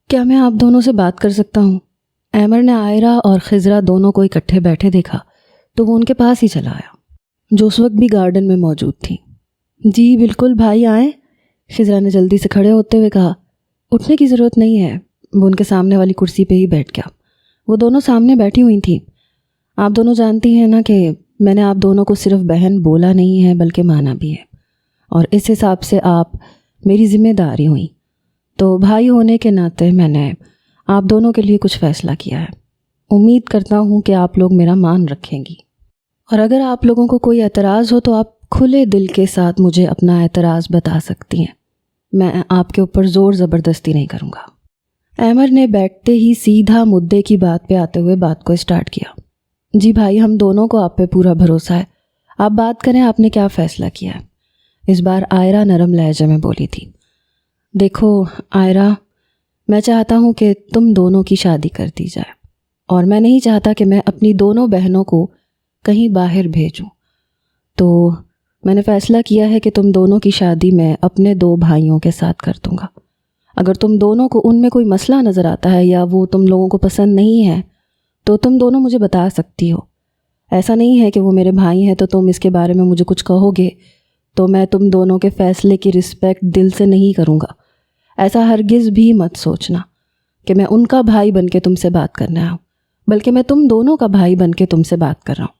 کیا میں آپ دونوں سے بات کر سکتا ہوں؟ عامر نے عائرہ اور خضرہ دونوں کو اکٹھے بیٹھے دیکھا تو وہ ان کے پاس ہی چلا آیا، جو اس وقت بھی گارڈن میں موجود تھی۔ جی بالکل بھائی آئیں، خضرہ نے جلدی سے کھڑے ہوتے ہوئے کہا۔ اٹھنے کی ضرورت نہیں ہے، وہ ان کے سامنے والی کرسی پہ ہی بیٹھ گیا۔ وہ دونوں سامنے بیٹھی ہوئی تھیں۔ آپ دونوں جانتی ہیں نا کہ میں نے آپ دونوں کو صرف بہن بولا نہیں ہے بلکہ مانا بھی ہے، اور اس حساب سے آپ میری ذمہ داری ہوئیں، تو بھائی ہونے کے ناطے میں نے آپ دونوں کے لیے کچھ فیصلہ کیا ہے۔ امید کرتا ہوں کہ آپ لوگ میرا مان رکھیں گی، اور اگر آپ لوگوں کو کوئی اعتراض ہو تو آپ کھلے دل کے ساتھ مجھے اپنا اعتراض بتا سکتی ہیں۔ میں آپ کے اوپر زور زبردستی نہیں کروں گا۔ عامر نے بیٹھتے ہی سیدھا مدعے کی بات پہ آتے ہوئے بات کو اسٹارٹ کیا۔ جی بھائی، ہم دونوں کو آپ پہ پورا بھروسہ ہے، آپ بات کریں، آپ نے کیا فیصلہ کیا ہے؟ اس بار عائرہ نرم لہجے میں بولی تھی۔ دیکھو عائرہ، میں چاہتا ہوں کہ تم دونوں کی شادی کر دی جائے، اور میں نہیں چاہتا کہ میں اپنی دونوں بہنوں کو کہیں باہر بھیجوں، تو میں نے فیصلہ کیا ہے کہ تم دونوں کی شادی میں اپنے 2 بھائیوں کے ساتھ کر دوں گا۔ اگر تم دونوں کو ان میں کوئی مسئلہ نظر آتا ہے یا وہ تم لوگوں کو پسند نہیں ہے تو تم دونوں مجھے بتا سکتی ہو۔ ایسا نہیں ہے کہ وہ میرے بھائی ہیں تو تم اس کے بارے میں مجھے کچھ کہو گے تو میں تم دونوں کے فیصلے کی رسپیکٹ دل سے نہیں کروں گا۔ ایسا ہرگز بھی مت سوچنا کہ میں ان کا بھائی بن کے تم سے بات کرنے آؤں، بلکہ میں تم دونوں کا بھائی بن کے تم سے بات کر رہا ہوں۔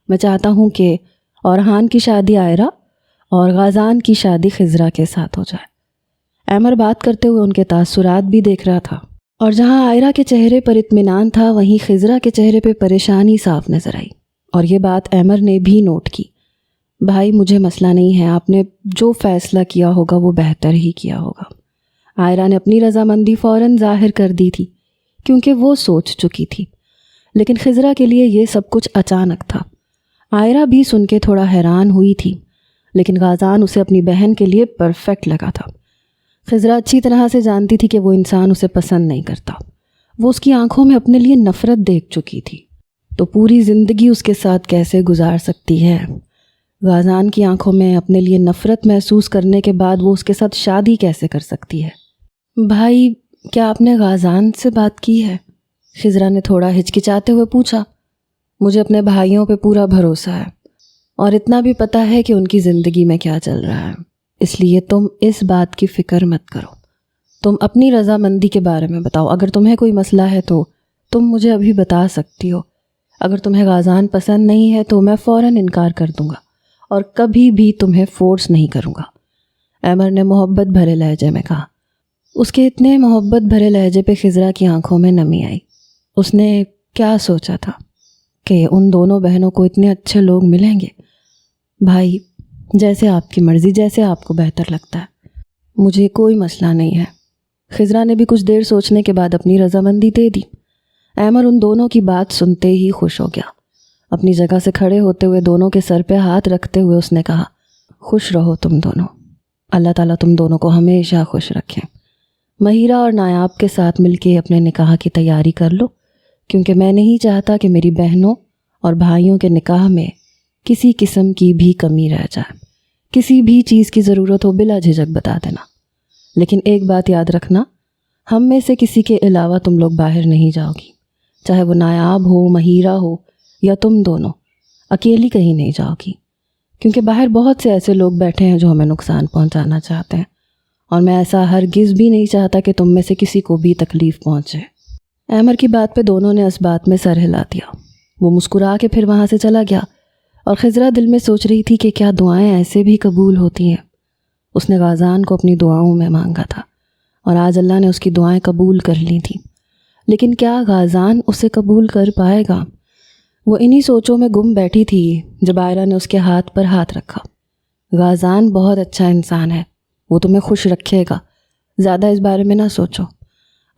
میں چاہتا ہوں کہ اورحان کی شادی عائرہ اور غازان کی شادی خضرہ کے ساتھ ہو جائے۔ عامر بات کرتے ہوئے ان کے تاثرات بھی دیکھ رہا تھا، اور جہاں عائرہ کے چہرے پر اطمینان تھا وہیں خضرہ کے چہرے پہ پریشانی صاف نظر آئی، اور یہ بات عامر نے بھی نوٹ کی۔ بھائی مجھے مسئلہ نہیں ہے، آپ نے جو فیصلہ کیا ہوگا وہ بہتر ہی کیا ہوگا۔ عائرہ نے اپنی رضامندی فوراً ظاہر کر دی تھی کیونکہ وہ سوچ چکی تھی، لیکن خضرہ کے لیے یہ سب کچھ اچانک تھا۔ عائرہ بھی سن کے تھوڑا حیران ہوئی تھی، لیکن غازان اسے اپنی بہن کے لیے پرفیکٹ لگا تھا۔ خضرہ اچھی طرح سے جانتی تھی کہ وہ انسان اسے پسند نہیں کرتا، وہ اس کی آنکھوں میں اپنے لیے نفرت دیکھ چکی تھی، تو پوری زندگی اس کے ساتھ کیسے گزار سکتی ہے؟ غازان کی آنکھوں میں اپنے لیے نفرت محسوس کرنے کے بعد وہ اس کے ساتھ شادی کیسے کر سکتی ہے؟ بھائی کیا آپ نے غازان سے بات کی ہے؟ خضرہ نے تھوڑا ہچکچاتے ہوئے پوچھا۔ مجھے اپنے بھائیوں پہ پورا بھروسہ ہے، اور اتنا بھی پتہ ہے کہ ان کی زندگی میں کیا چل رہا ہے، اس لیے تم اس بات کی فکر مت کرو۔ تم اپنی رضامندی کے بارے میں بتاؤ، اگر تمہیں کوئی مسئلہ ہے تو تم مجھے ابھی بتا سکتی ہو۔ اگر تمہیں غازان پسند نہیں ہے تو میں فوراً انکار کر دوں گا اور کبھی بھی تمہیں فورس نہیں کروں گا، عامر نے محبت بھرے لہجے میں کہا۔ اس کے اتنے محبت بھرے لہجے پہ خضرہ کی آنکھوں میں نمی آئی۔ اس نے کیا سوچا تھا کہ ان دونوں بہنوں کو اتنے اچھے لوگ ملیں گے؟ بھائی جیسے آپ کی مرضی، جیسے آپ کو بہتر لگتا ہے، مجھے کوئی مسئلہ نہیں ہے۔ خضرہ نے بھی کچھ دیر سوچنے کے بعد اپنی رضامندی دے دی۔ عامر ان دونوں کی بات سنتے ہی خوش ہو گیا۔ اپنی جگہ سے کھڑے ہوتے ہوئے دونوں کے سر پہ ہاتھ رکھتے ہوئے اس نے کہا، خوش رہو تم دونوں، اللہ تعالیٰ تم دونوں کو ہمیشہ خوش رکھیں۔ مہیرہ اور نایاب کے ساتھ مل کے اپنے نکاح کی تیاری کر لو، کیونکہ میں نہیں چاہتا کہ میری بہنوں اور بھائیوں کے نکاح میں کسی قسم کی بھی کمی رہ جائے۔ کسی بھی چیز کی ضرورت ہو بلا جھجک بتا دینا، لیکن ایک بات یاد رکھنا، ہم میں سے کسی کے علاوہ تم لوگ باہر نہیں جاؤ گی، چاہے وہ نایاب ہو، مہیرہ ہو یا تم دونوں، اکیلی کہیں نہیں جاؤ گی، کیونکہ باہر بہت سے ایسے لوگ بیٹھے ہیں جو ہمیں نقصان پہنچانا چاہتے ہیں، اور میں ایسا ہرگز بھی نہیں چاہتا کہ تم میں سے کسی کو بھی تکلیف پہنچے۔ عامر کی بات پہ دونوں نے اس بات میں سر ہلا دیا۔ وہ مسکرا کے پھر وہاں سے چلا گیا، اور خضرہ دل میں سوچ رہی تھی کہ کیا دعائیں ایسے بھی قبول ہوتی ہیں؟ اس نے غازان کو اپنی دعاؤں میں مانگا تھا، اور آج اللہ نے اس کی دعائیں قبول کر لی تھیں، لیکن کیا غازان اسے قبول کر پائے گا؟ وہ انہی سوچوں میں گم بیٹھی تھی جب عائرہ نے اس کے ہاتھ پر ہاتھ رکھا۔ غازان بہت اچھا انسان ہے، وہ تمہیں خوش رکھے گا، زیادہ اس بارے میں نہ سوچو۔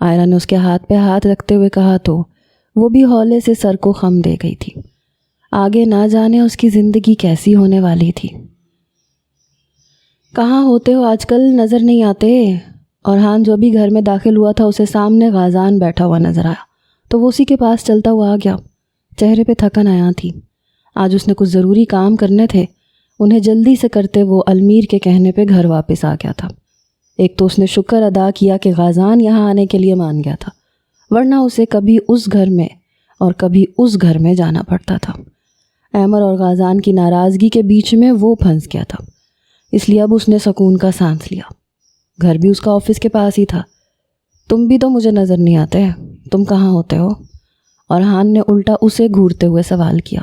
عائرہ نے اس کے ہاتھ پہ ہاتھ رکھتے ہوئے کہا تو وہ بھی ہولے سے سر کو خم دے گئی تھی۔ آگے نہ جانے اس کی زندگی کیسی ہونے والی تھی۔ کہاں ہوتے ہو آج کل؟ نظر نہیں آتے؟ اورحان جو بھی گھر میں داخل ہوا تھا اسے سامنے غازان بیٹھا ہوا نظر آیا تو وہ اسی کے پاس چلتا ہوا آ گیا۔ چہرے پہ تھکن آیا تھی، آج اس نے کچھ ضروری کام کرنے تھے، انہیں جلدی سے کرتے وہ المیر کے کہنے پہ گھر واپس آ گیا تھا۔ ایک تو اس نے شکر ادا کیا کہ غازان یہاں آنے کے لیے مان گیا تھا، ورنہ اسے کبھی اس گھر میں اور کبھی اس گھر میں جانا پڑتا تھا۔ احمر اور غازان کی ناراضگی کے بیچ میں وہ پھنس گیا تھا، اس لیے اب اس نے سکون کا سانس لیا۔ گھر بھی اس کا آفس کے پاس ہی تھا۔ تم بھی تو مجھے نظر نہیں آتے، تم کہاں ہوتے ہو؟ اورحان نے الٹا اسے گھورتے ہوئے سوال کیا،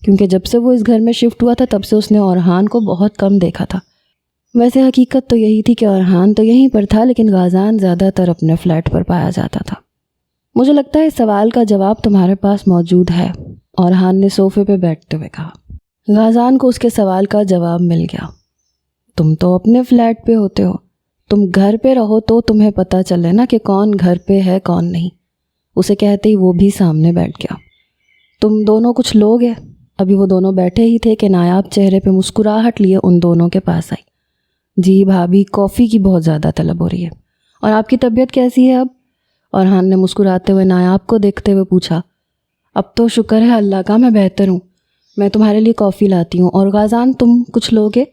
کیونکہ جب سے وہ اس گھر میں شفٹ ہوا تھا تب سے اس نے اورحان کو بہت کم دیکھا تھا۔ ویسے حقیقت تو یہی تھی کہ اورحان تو یہیں پر تھا، لیکن غازان زیادہ تر اپنے فلیٹ پر پایا جاتا تھا۔ مجھے لگتا ہے اس سوال کا جواب تمہارے پاس موجود ہے، اورحان نے صوفے پہ بیٹھتے ہوئے کہا۔ غازان کو اس کے سوال کا جواب مل گیا۔ تم تو اپنے فلیٹ پہ ہوتے ہو، تم گھر پہ رہو تو تمہیں پتہ چلے نا کہ کون گھر پہ ہے کون نہیں۔ اسے کہتے ہی وہ بھی سامنے بیٹھ گیا۔ تم دونوں کچھ لوگ ہیں؟ ابھی وہ دونوں بیٹھے ہی تھے کہ نایاب چہرے پہ مسکراہٹ لیے ان دونوں کے پاس آئی۔ جی بھابھی، کافی کی بہت زیادہ طلب ہو رہی ہے۔ اور آپ کی طبیعت کیسی ہے اب؟ اورحان نے مسکراتے ہوئے نایاب کو دیکھتے ہوئے پوچھا۔ اب تو شکر ہے اللہ کا، میں بہتر ہوں، میں تمہارے لیے کافی لاتی ہوں۔ اور غازان، تم کچھ لوگے؟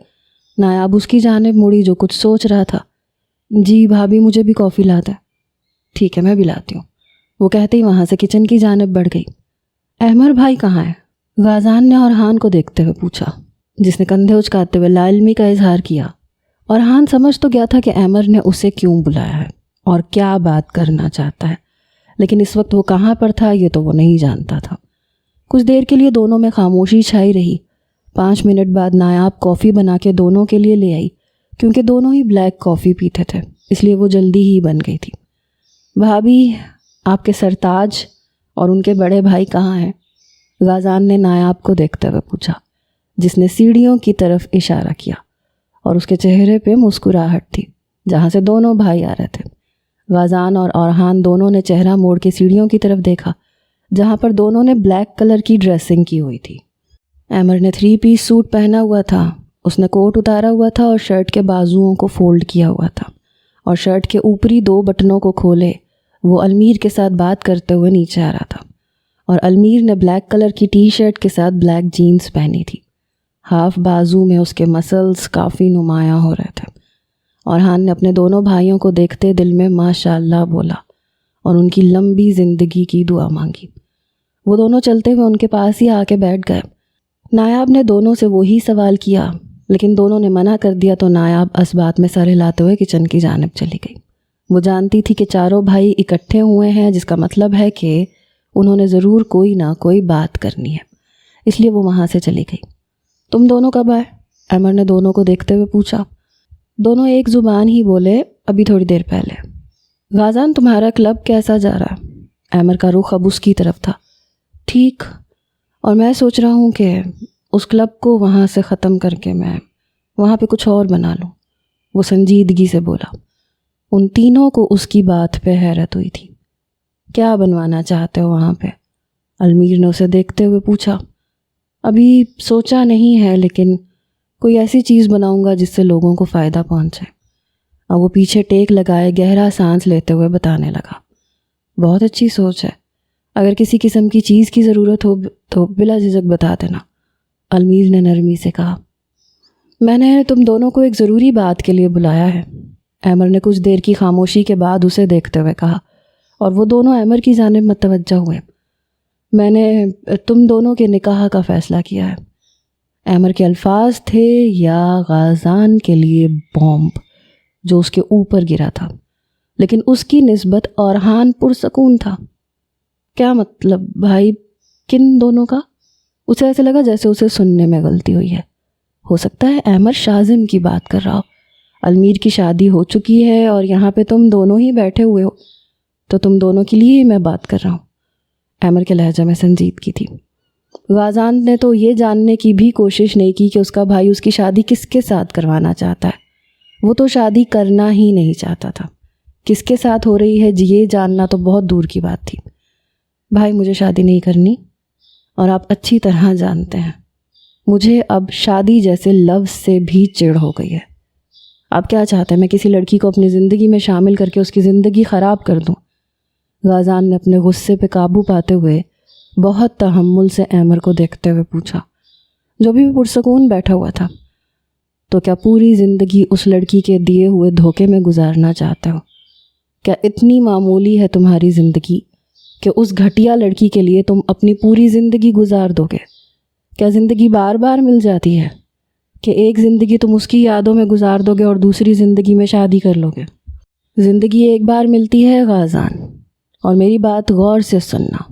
نایاب اس کی جانب مڑی جو کچھ سوچ رہا تھا۔ جی بھابھی، مجھے بھی کافی لاتا ہے۔ ٹھیک ہے، میں بھی لاتی ہوں، وہ کہتے ہی وہاں سے کچن کی جانب بڑھ گئی۔ احمر بھائی کہاں ہے؟ غازان نے اورحان کو دیکھتے ہوئے پوچھا، جس نے کندھے اچکاتے ہوئے لا علمی کا اظہار کیا۔ اورحان سمجھ تو گیا تھا کہ احمر نے اسے کیوں بلایا ہے اور کیا بات کرنا چاہتا ہے، لیکن اس وقت وہ کہاں پر تھا یہ تو وہ نہیں جانتا تھا۔ کچھ دیر کے لیے دونوں میں خاموشی چھائی رہی۔ 5 منٹ بعد نایاب کافی بنا کے دونوں کے لیے لے آئی، کیونکہ دونوں ہی بلیک کافی پیتے تھے، اس لیے وہ جلدی ہی بن گئی تھی۔ بھابھی، آپ کے سرتاج اور ان کے بڑے بھائی کہاں ہیں؟ غازان نے نایاب کو دیکھتے ہوئے پوچھا، جس نے سیڑھیوں کی طرف اشارہ کیا، اور اس کے چہرے پہ مسکراہٹ تھی جہاں سے دونوں بھائی آ رہے تھے۔ غازان اور اورحان دونوں نے چہرہ موڑ کے سیڑھیوں کی طرف دیکھا، جہاں پر دونوں نے بلیک کلر کی ڈریسنگ کی ہوئی تھی۔ احمر نے 3 پیس سوٹ پہنا ہوا تھا، اس نے کوٹ اتارا ہوا تھا اور شرٹ کے بازوؤں کو فولڈ کیا ہوا تھا، اور شرٹ کے اوپری 2 بٹنوں کو کھولے وہ المیر کے ساتھ بات کرتے ہوئے نیچے آ رہا تھا، اور المیر نے بلیک کلر کی ٹی شرٹ کے ساتھ بلیک جینز پہنی تھی۔ ہاف بازو میں اس کے مسلز کافی نمایاں ہو رہے تھے۔ اورحان نے اپنے دونوں بھائیوں کو دیکھتے دل میں ماشاء اللہ بولا اور ان کی لمبی زندگی کی دعا مانگی۔ وہ دونوں چلتے ہوئے ان کے پاس ہی آ کے بیٹھ گئے۔ نایاب نے دونوں سے وہی سوال کیا، لیکن دونوں نے منع کر دیا تو نایاب اسبات میں سر ہلاتے ہوئے کچن کی جانب چلی گئی۔ وہ جانتی تھی کہ چاروں بھائی اکٹھے ہوئے ہیں، جس کا مطلب ہے کہ انہوں نے ضرور کوئی نہ کوئی بات کرنی ہے، اس لیے وہ وہاں سے چلی گئی۔ تم دونوں کب آئے؟ احمر نے دونوں کو دیکھتے ہوئے پوچھا۔ دونوں ایک زبان ہی بولے، ابھی تھوڑی دیر پہلے۔ غازان، تمہارا کلب کیسا جا رہا ہے؟ احمر کا رخ اب اس کی طرف تھا۔ ٹھیک، اور میں سوچ رہا ہوں کہ اس کلب کو وہاں سے ختم کر کے میں وہاں پہ کچھ اور بنا لوں، وہ سنجیدگی سے بولا۔ ان تینوں کو اس کی بات پہ حیرت ہوئی تھی۔ کیا بنوانا چاہتے ہو وہاں پہ؟ المیر نے اسے دیکھتے ہوئے پوچھا۔ ابھی سوچا نہیں ہے، لیکن کوئی ایسی چیز بناؤں گا جس سے لوگوں کو فائدہ پہنچے۔ اور وہ پیچھے ٹیک لگائے گہرا سانس لیتے ہوئے بتانے لگا۔ بہت اچھی سوچ ہے، اگر کسی قسم کی چیز کی ضرورت ہو تو بلا جھجک بتا دینا، المیر نے نرمی سے کہا۔ میں نے تم دونوں کو ایک ضروری بات کے لیے بلایا ہے، احمر نے کچھ دیر کی خاموشی کے بعد اسے دیکھتے ہوئے کہا، اور وہ دونوں احمر کی جانب متوجہ ہوئے۔ میں نے تم دونوں کے نکاح کا فیصلہ کیا ہے۔ احمر کے الفاظ تھے یا غازان کے لیے بومب جو اس کے اوپر گرا تھا، لیکن اس کی نسبت اورحان پرسکون تھا۔ کیا مطلب بھائی، کن دونوں کا؟ اسے ایسے لگا جیسے اسے سننے میں غلطی ہوئی ہے۔ ہو سکتا ہے احمر شازم کی بات کر رہا ہو۔ المیر کی شادی ہو چکی ہے اور یہاں پہ تم دونوں ہی بیٹھے ہوئے ہو، تو تم دونوں کے لیے ہی میں بات کر رہا ہوں۔ احمر کے لہجہ میں سنجیدگی تھی۔ غازان نے تو یہ جاننے کی بھی کوشش نہیں کی کہ اس کا بھائی اس کی شادی کس کے ساتھ کروانا چاہتا ہے۔ وہ تو شادی کرنا ہی نہیں چاہتا تھا، کس کے ساتھ ہو رہی ہے یہ جاننا تو بہت دور کی بات تھی۔ بھائی، مجھے شادی نہیں کرنی، اور آپ اچھی طرح جانتے ہیں مجھے اب شادی جیسے لفظ سے بھی چڑ ہو گئی ہے۔ آپ کیا چاہتے ہیں، میں کسی لڑکی کو اپنی زندگی میں شامل کر کے اس کی زندگی خراب کر دوں؟ غازان نے اپنے غصے پہ قابو پاتے ہوئے بہت تحمل سے احمر کو دیکھتے ہوئے پوچھا، جو بھی پرسکون بیٹھا ہوا تھا۔ تو کیا پوری زندگی اس لڑکی کے دیے ہوئے دھوکے میں گزارنا چاہتے ہو؟ کیا اتنی معمولی ہے تمہاری زندگی کہ اس گھٹیا لڑکی کے لیے تم اپنی پوری زندگی گزار دو گے؟ کیا زندگی بار بار مل جاتی ہے کہ ایک زندگی تم اس کی یادوں میں گزار دو گے اور دوسری زندگی میں شادی کر لو گے؟ زندگی ایک بار ملتی ہے غازان، اور میری بات غور سے سننا۔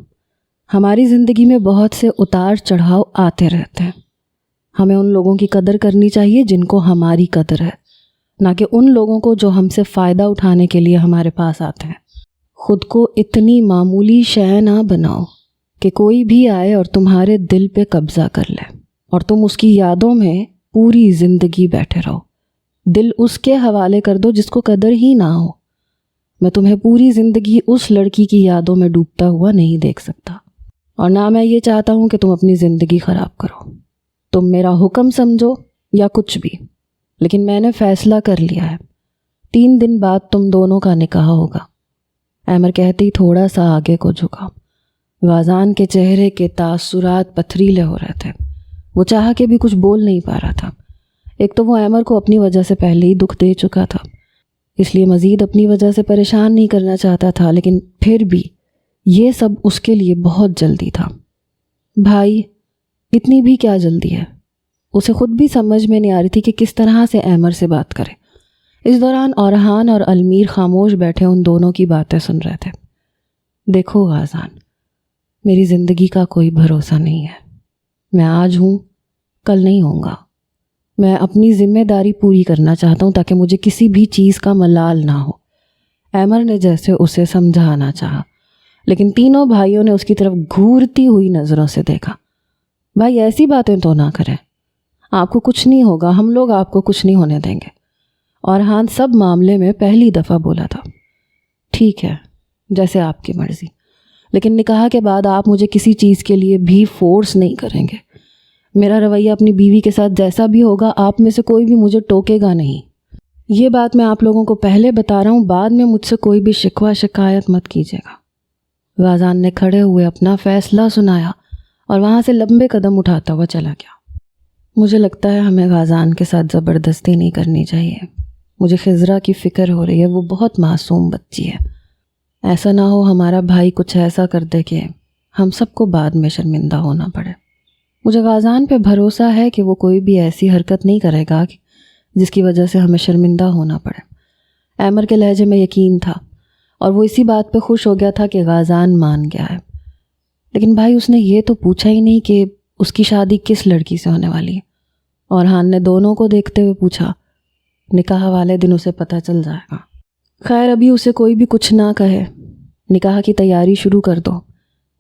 ہماری زندگی میں بہت سے اتار چڑھاؤ آتے رہتے ہیں۔ ہمیں ان لوگوں کی قدر کرنی چاہیے جن کو ہماری قدر ہے، نہ کہ ان لوگوں کو جو ہم سے فائدہ اٹھانے کے لیے ہمارے پاس آتے ہیں۔ خود کو اتنی معمولی شے نہ بناؤ کہ کوئی بھی آئے اور تمہارے دل پہ قبضہ کر لے اور تم اس کی یادوں میں پوری زندگی بیٹھے رہو۔ دل اس کے حوالے کر دو جس کو قدر ہی نہ ہو۔ میں تمہیں پوری زندگی اس لڑکی کی یادوں میں ڈوبتا ہوا نہیں دیکھ سکتا، اور نہ میں یہ چاہتا ہوں کہ تم اپنی زندگی خراب کرو۔ تم میرا حکم سمجھو یا کچھ بھی، لیکن میں نے فیصلہ کر لیا ہے، 3 دن بعد تم دونوں کا نکاح ہوگا۔ احمر کہتے ہی تھوڑا سا آگے کو جھکا۔ غازان کے چہرے کے تاثرات پتھریلے ہو رہے تھے۔ وہ چاہا کہ بھی کچھ بول نہیں پا رہا تھا۔ ایک تو وہ احمر کو اپنی وجہ سے پہلے ہی دکھ دے چکا تھا، اس لیے مزید اپنی وجہ سے پریشان نہیں کرنا چاہتا تھا، لیکن پھر بھی یہ سب اس کے لیے بہت جلدی تھا۔ بھائی، اتنی بھی کیا جلدی ہے؟ اسے خود بھی سمجھ میں نہیں آ رہی تھی کہ کس طرح سے احمر سے بات کرے۔ اس دوران اورحان اور المیر خاموش بیٹھے ان دونوں کی باتیں سن رہے تھے۔ دیکھو غازان، میری زندگی کا کوئی بھروسہ نہیں ہے۔ میں آج ہوں، کل نہیں ہوں گا۔ میں اپنی ذمہ داری پوری کرنا چاہتا ہوں تاکہ مجھے کسی بھی چیز کا ملال نہ ہو۔ احمر نے جیسے اسے سمجھانا چاہا، لیکن تینوں بھائیوں نے اس کی طرف گھورتی ہوئی نظروں سے دیکھا۔ بھائی، ایسی باتیں تو نہ کریں، آپ کو کچھ نہیں ہوگا، ہم لوگ آپ کو کچھ نہیں ہونے دیں گے۔ اورحان سب معاملے میں پہلی دفعہ بولا تھا۔ ٹھیک ہے، جیسے آپ کی مرضی، لیکن نکاح کے بعد آپ مجھے کسی چیز کے لیے بھی فورس نہیں کریں گے۔ میرا رویہ اپنی بیوی کے ساتھ جیسا بھی ہوگا، آپ میں سے کوئی بھی مجھے ٹوکے گا نہیں۔ یہ بات میں آپ لوگوں کو پہلے بتا رہا ہوں، بعد میں مجھ سے کوئی بھی شکوہ شکایت مت کیجیے گا۔ غازان نے کھڑے ہوئے اپنا فیصلہ سنایا اور وہاں سے لمبے قدم اٹھاتا ہوا چلا گیا۔ مجھے لگتا ہے ہمیں غازان کے ساتھ زبردستی نہیں کرنی چاہیے۔ مجھے خضرا کی فکر ہو رہی ہے، وہ بہت معصوم بچی ہے۔ ایسا نہ ہو ہمارا بھائی کچھ ایسا کر دے کہ ہم سب کو بعد میں شرمندہ ہونا پڑے۔ مجھے غازان پہ بھروسہ ہے کہ وہ کوئی بھی ایسی حرکت نہیں کرے گا جس کی وجہ سے ہمیں شرمندہ ہونا پڑے۔ احمر کے لہجے میں یقین تھا، اور وہ اسی بات پہ خوش ہو گیا تھا کہ غازان مان گیا ہے۔ لیکن بھائی، اس نے یہ تو پوچھا ہی نہیں کہ اس کی شادی کس لڑکی سے ہونے والی ہے۔ اورحان نے دونوں کو دیکھتے ہوئے پوچھا۔ نکاح والے دن اسے پتہ چل جائے گا۔ خیر، ابھی اسے کوئی بھی کچھ نہ کہے، نکاح کی تیاری شروع کر دو۔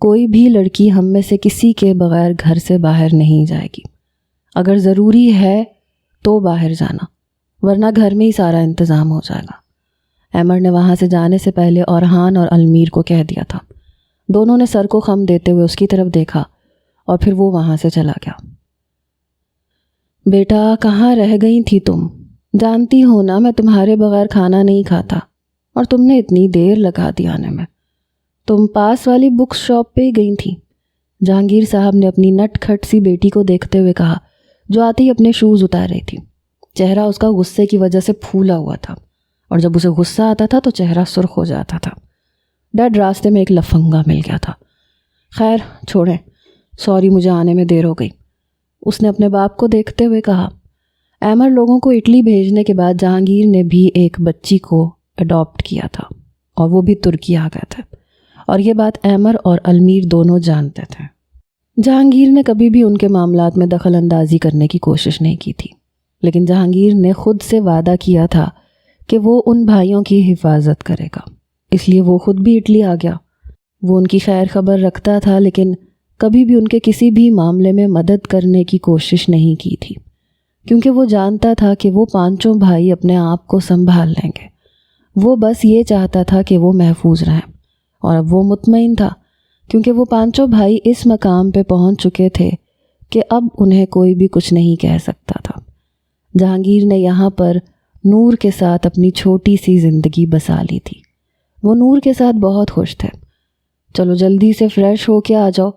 کوئی بھی لڑکی ہم میں سے کسی کے بغیر گھر سے باہر نہیں جائے گی۔ اگر ضروری ہے تو باہر جانا، ورنہ گھر میں ہی سارا انتظام ہو جائے گا۔ احمر نے وہاں سے جانے سے پہلے اورحان اور المیر کو کہہ دیا تھا۔ دونوں نے سر کو خم دیتے ہوئے اس کی طرف دیکھا اور پھر وہ وہاں سے چلا گیا۔ بیٹا، کہاں رہ گئی تھی تم؟ جانتی ہو نا میں تمہارے بغیر کھانا نہیں کھاتا، اور تم نے اتنی دیر لگا دی آنے میں۔ تم پاس والی بک شاپ پہ ہی گئی تھی؟ جہانگیر صاحب نے اپنی نٹ کھٹ سی بیٹی کو دیکھتے ہوئے کہا، جو آتے ہی اپنے شوز اتار رہی تھی۔ چہرہ اس کا غصے کی وجہ سے پھولا ہوا تھا، اور جب اسے غصہ آتا تھا تو چہرہ سرخ ہو جاتا تھا۔ ڈیڈ راستے میں ایک لفنگا مل گیا تھا۔ خیر چھوڑیں، سوری مجھے آنے میں دیر ہو گئی، اس نے اپنے باپ کو دیکھتے ہوئے کہا۔ احمر لوگوں کو اٹلی بھیجنے کے بعد جہانگیر نے بھی ایک بچی کو اڈاپٹ کیا تھا، اور وہ بھی ترکی آ گئے تھے، اور یہ بات احمر اور المیر دونوں جانتے تھے۔ جہانگیر نے کبھی بھی ان کے معاملات میں دخل اندازی کرنے کی کوشش نہیں کی تھی، لیکن جہانگیر نے خود سے وعدہ کیا تھا کہ وہ ان بھائیوں کی حفاظت کرے گا، اس لیے وہ خود بھی اٹلی آ گیا۔ وہ ان کی خیر خبر رکھتا تھا، لیکن کبھی بھی ان کے کسی بھی معاملے میں مدد کرنے کی کوشش نہیں کی تھی، کیونکہ وہ جانتا تھا کہ وہ پانچوں بھائی اپنے آپ کو سنبھال لیں گے۔ وہ بس یہ چاہتا تھا کہ وہ محفوظ رہیں، اور اب وہ مطمئن تھا کیونکہ وہ پانچوں بھائی اس مقام پہ پہنچ چکے تھے کہ اب انہیں کوئی بھی کچھ نہیں کہہ سکتا تھا۔ جہانگیر نے یہاں پر نور کے ساتھ اپنی چھوٹی سی زندگی بسا لی تھی۔ وہ نور کے ساتھ بہت خوش تھے۔ چلو جلدی سے فریش ہو کے آ جاؤ،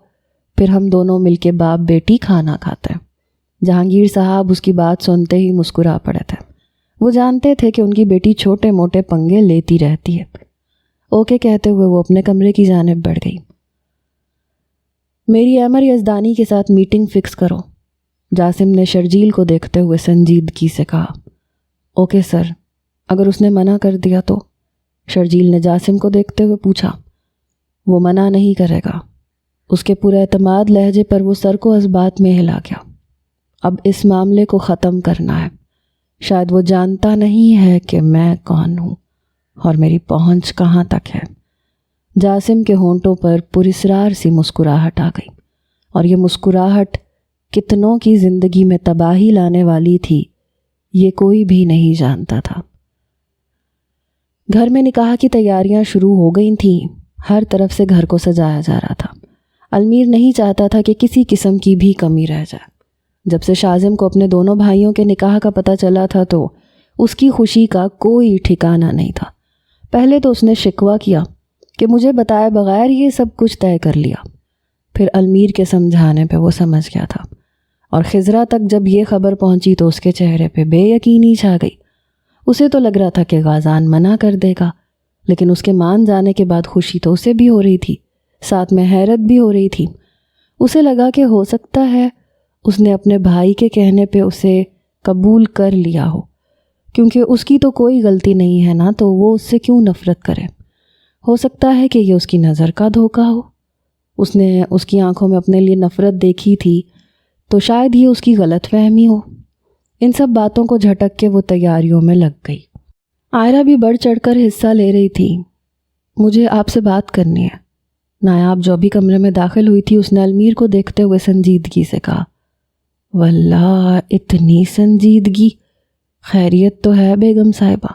پھر ہم دونوں مل کے باپ بیٹی کھانا کھاتے ہیں۔ جہانگیر صاحب اس کی بات سنتے ہی مسکرا پڑے تھے۔ وہ جانتے تھے کہ ان کی بیٹی چھوٹے موٹے پنگے لیتی رہتی ہے۔ اوکے کہتے ہوئے وہ اپنے کمرے کی جانب بڑھ گئی۔ میری احمر یزدانی کے ساتھ میٹنگ فکس کرو، جاسم نے شرجیل کو دیکھتے ہوئے سنجیدگی سے کہا۔ اوکے سر، اگر اس نے منع کر دیا تو؟ شرجیل نے جاسم کو دیکھتے ہوئے پوچھا۔ وہ منع نہیں کرے گا۔ اس کے پورے اعتماد لہجے پر وہ سر کو اس بات میں ہلا گیا۔ اب اس معاملے کو ختم کرنا ہے۔ شاید وہ جانتا نہیں ہے کہ میں کون ہوں اور میری پہنچ کہاں تک ہے۔ جاسم کے ہونٹوں پر پراسرار سی مسکراہٹ آ گئی، اور یہ مسکراہٹ کتنوں کی زندگی میں تباہی لانے والی تھی یہ کوئی بھی نہیں جانتا تھا۔ گھر میں نکاح کی تیاریاں شروع ہو گئی تھیں۔ ہر طرف سے گھر کو سجایا جا رہا تھا۔ المیر نہیں چاہتا تھا کہ کسی قسم کی بھی کمی رہ جائے۔ جب سے شاذم کو اپنے دونوں بھائیوں کے نکاح کا پتہ چلا تھا تو اس کی خوشی کا کوئی ٹھکانہ نہیں تھا۔ پہلے تو اس نے شکوہ کیا کہ مجھے بتائے بغیر یہ سب کچھ طے کر لیا۔ پھر المیر کے سمجھانے پہ وہ سمجھ گیا تھا، اور خضرا تک جب یہ خبر پہنچی تو اس کے چہرے پہ بے یقینی چھا گئی۔ اسے تو لگ رہا تھا کہ غازان منع کر دے گا، لیکن اس کے مان جانے کے بعد خوشی تو اسے بھی ہو رہی تھی، ساتھ میں حیرت بھی ہو رہی تھی۔ اسے لگا کہ ہو سکتا ہے اس نے اپنے بھائی کے کہنے پہ اسے قبول کر لیا ہو، کیونکہ اس کی تو کوئی غلطی نہیں ہے نا، تو وہ اس سے کیوں نفرت کرے؟ ہو سکتا ہے کہ یہ اس کی نظر کا دھوکہ ہو۔ اس نے اس کی آنکھوں میں اپنے لیے نفرت دیکھی تھی، تو شاید یہ اس کی غلط فہمی ہو۔ ان سب باتوں کو جھٹک کے وہ تیاریوں میں لگ گئی۔ عائرہ بھی بڑھ چڑھ کر حصہ لے رہی تھی۔ مجھے آپ سے بات کرنی ہے۔ نایاب جو بھی کمرے میں داخل ہوئی تھی اس نے المیر کو دیکھتے ہوئے سنجیدگی سے کہا۔ واللہ اتنی سنجیدگی؟ خیریت تو ہے بیگم صاحبہ؟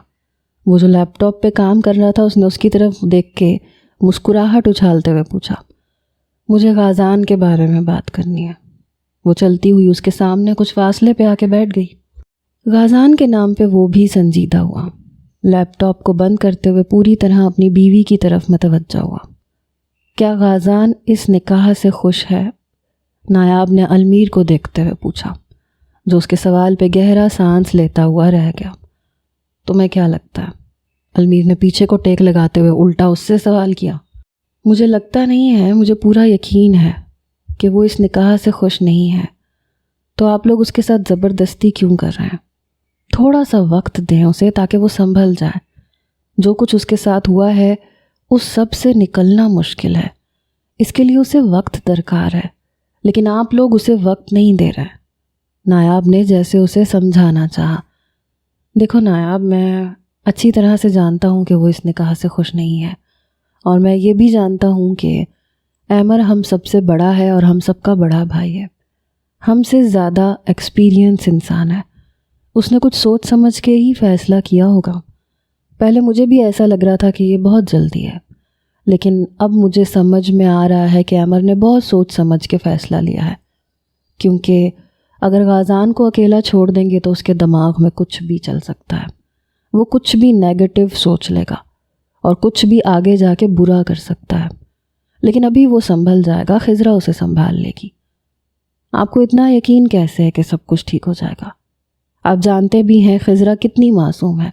وہ جو لیپ ٹاپ پہ کام کر رہا تھا اس نے اس کی طرف دیکھ کے مسکراہٹ اچھالتے ہوئے پوچھا۔ مجھے غازان کے بارے میں بات کرنی ہے۔ وہ چلتی ہوئی اس کے سامنے کچھ فاصلے پہ آ کے بیٹھ گئی۔ غازان کے نام پہ وہ بھی سنجیدہ ہوا۔ لیپ ٹاپ کو بند کرتے ہوئے پوری طرح اپنی بیوی کی طرف متوجہ ہوا۔ کیا غازان اس نکاح سے خوش ہے؟ نایاب نے المیر کو دیکھتے ہوئے پوچھا، جو اس کے سوال پہ گہرا سانس لیتا ہوا رہ گیا۔ تمہیں کیا لگتا ہے؟ المیر نے پیچھے کو ٹیک لگاتے ہوئے الٹا اس سے سوال کیا۔ مجھے لگتا نہیں ہے، مجھے پورا یقین ہے کہ وہ اس نکاح سے خوش نہیں ہے، تو آپ لوگ اس کے ساتھ زبردستی کیوں کر رہے ہیں؟ تھوڑا سا وقت دیں اسے تاکہ وہ سنبھل جائے۔ جو کچھ اس کے ساتھ ہوا ہے اس سب سے نکلنا مشکل ہے، اس کے لیے اسے وقت درکار ہے، لیکن آپ لوگ اسے وقت نہیں دے رہے۔ نایاب نے جیسے اسے سمجھانا چاہا۔ دیکھو نایاب، میں اچھی طرح سے جانتا ہوں کہ وہ اس نکاح سے خوش نہیں ہے، اور میں یہ بھی جانتا ہوں کہ احمر ہم سب سے بڑا ہے اور ہم سب کا بڑا بھائی ہے، ہم سے زیادہ ایکسپیرینس انسان ہے۔ اس نے کچھ سوچ سمجھ کے ہی فیصلہ کیا ہوگا۔ پہلے مجھے بھی ایسا لگ رہا تھا کہ یہ بہت جلدی ہے، لیکن اب مجھے سمجھ میں آ رہا ہے کہ احمر نے بہت سوچ سمجھ کے فیصلہ لیا ہے، کیونکہ اگر غازان کو اکیلا چھوڑ دیں گے تو اس کے دماغ میں کچھ بھی چل سکتا ہے، وہ کچھ بھی نیگیٹو سوچ لے گا اور کچھ بھی آگے جا کے برا کر سکتا ہے، لیکن ابھی وہ سنبھل جائے گا، خضرا اسے سنبھال لے گی۔ آپ کو اتنا یقین کیسے ہے کہ سب کچھ ٹھیک ہو جائے گا؟ آپ جانتے بھی ہیں خضرا کتنی معصوم ہے،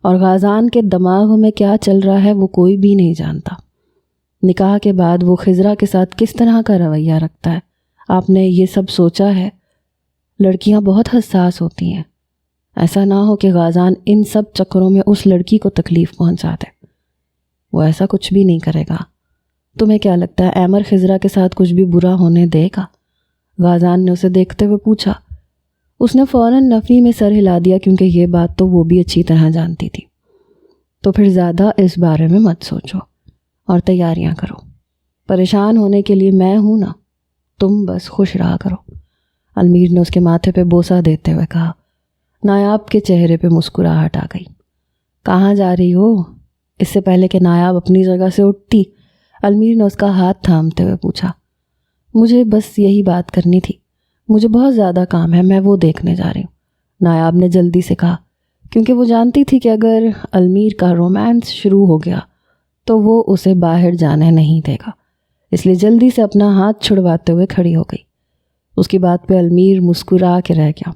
اور غازان کے دماغ میں کیا چل رہا ہے وہ کوئی بھی نہیں جانتا۔ نکاح کے بعد وہ خضرا کے ساتھ کس طرح کا رویہ رکھتا ہے، آپ نے یہ سب سوچا ہے؟ لڑکیاں بہت حساس ہوتی ہیں، ایسا نہ ہو کہ غازان ان سب چکروں میں اس لڑکی کو تکلیف پہنچا دے۔ وہ ایسا کچھ بھی نہیں کرے گا۔ تمہیں کیا لگتا ہے احمر خضرا کے ساتھ کچھ بھی برا ہونے دے گا؟ غازان نے اسے دیکھتے ہوئے پوچھا۔ اس نے فوراً نفی میں سر ہلا دیا، کیونکہ یہ بات تو وہ بھی اچھی طرح جانتی تھی۔ تو پھر زیادہ اس بارے میں مت سوچو اور تیاریاں کرو، پریشان ہونے کے لیے میں ہوں نا، تم بس خوش رہا کرو۔ المیر نے اس کے ماتھے پہ بوسہ دیتے ہوئے کہا۔ نایاب کے چہرے پہ مسکراہٹ آ گئی۔ کہاں جا رہی ہو؟ اس سے پہلے کہ نایاب اپنی جگہ سے اٹھتی، المیر نے اس کا ہاتھ تھامتے ہوئے پوچھا۔ مجھے بس یہی بات کرنی تھی، مجھے بہت زیادہ کام ہے، میں وہ دیکھنے جا رہی ہوں، نایاب نے جلدی سے کہا، کیونکہ وہ جانتی تھی کہ اگر المیر کا رومانس شروع ہو گیا تو وہ اسے باہر جانے نہیں دے گا، اس لیے جلدی سے اپنا ہاتھ چھڑواتے ہوئے کھڑی ہو گئی۔ اس کی بات پہ المیر مسکرا کے رہ گیا۔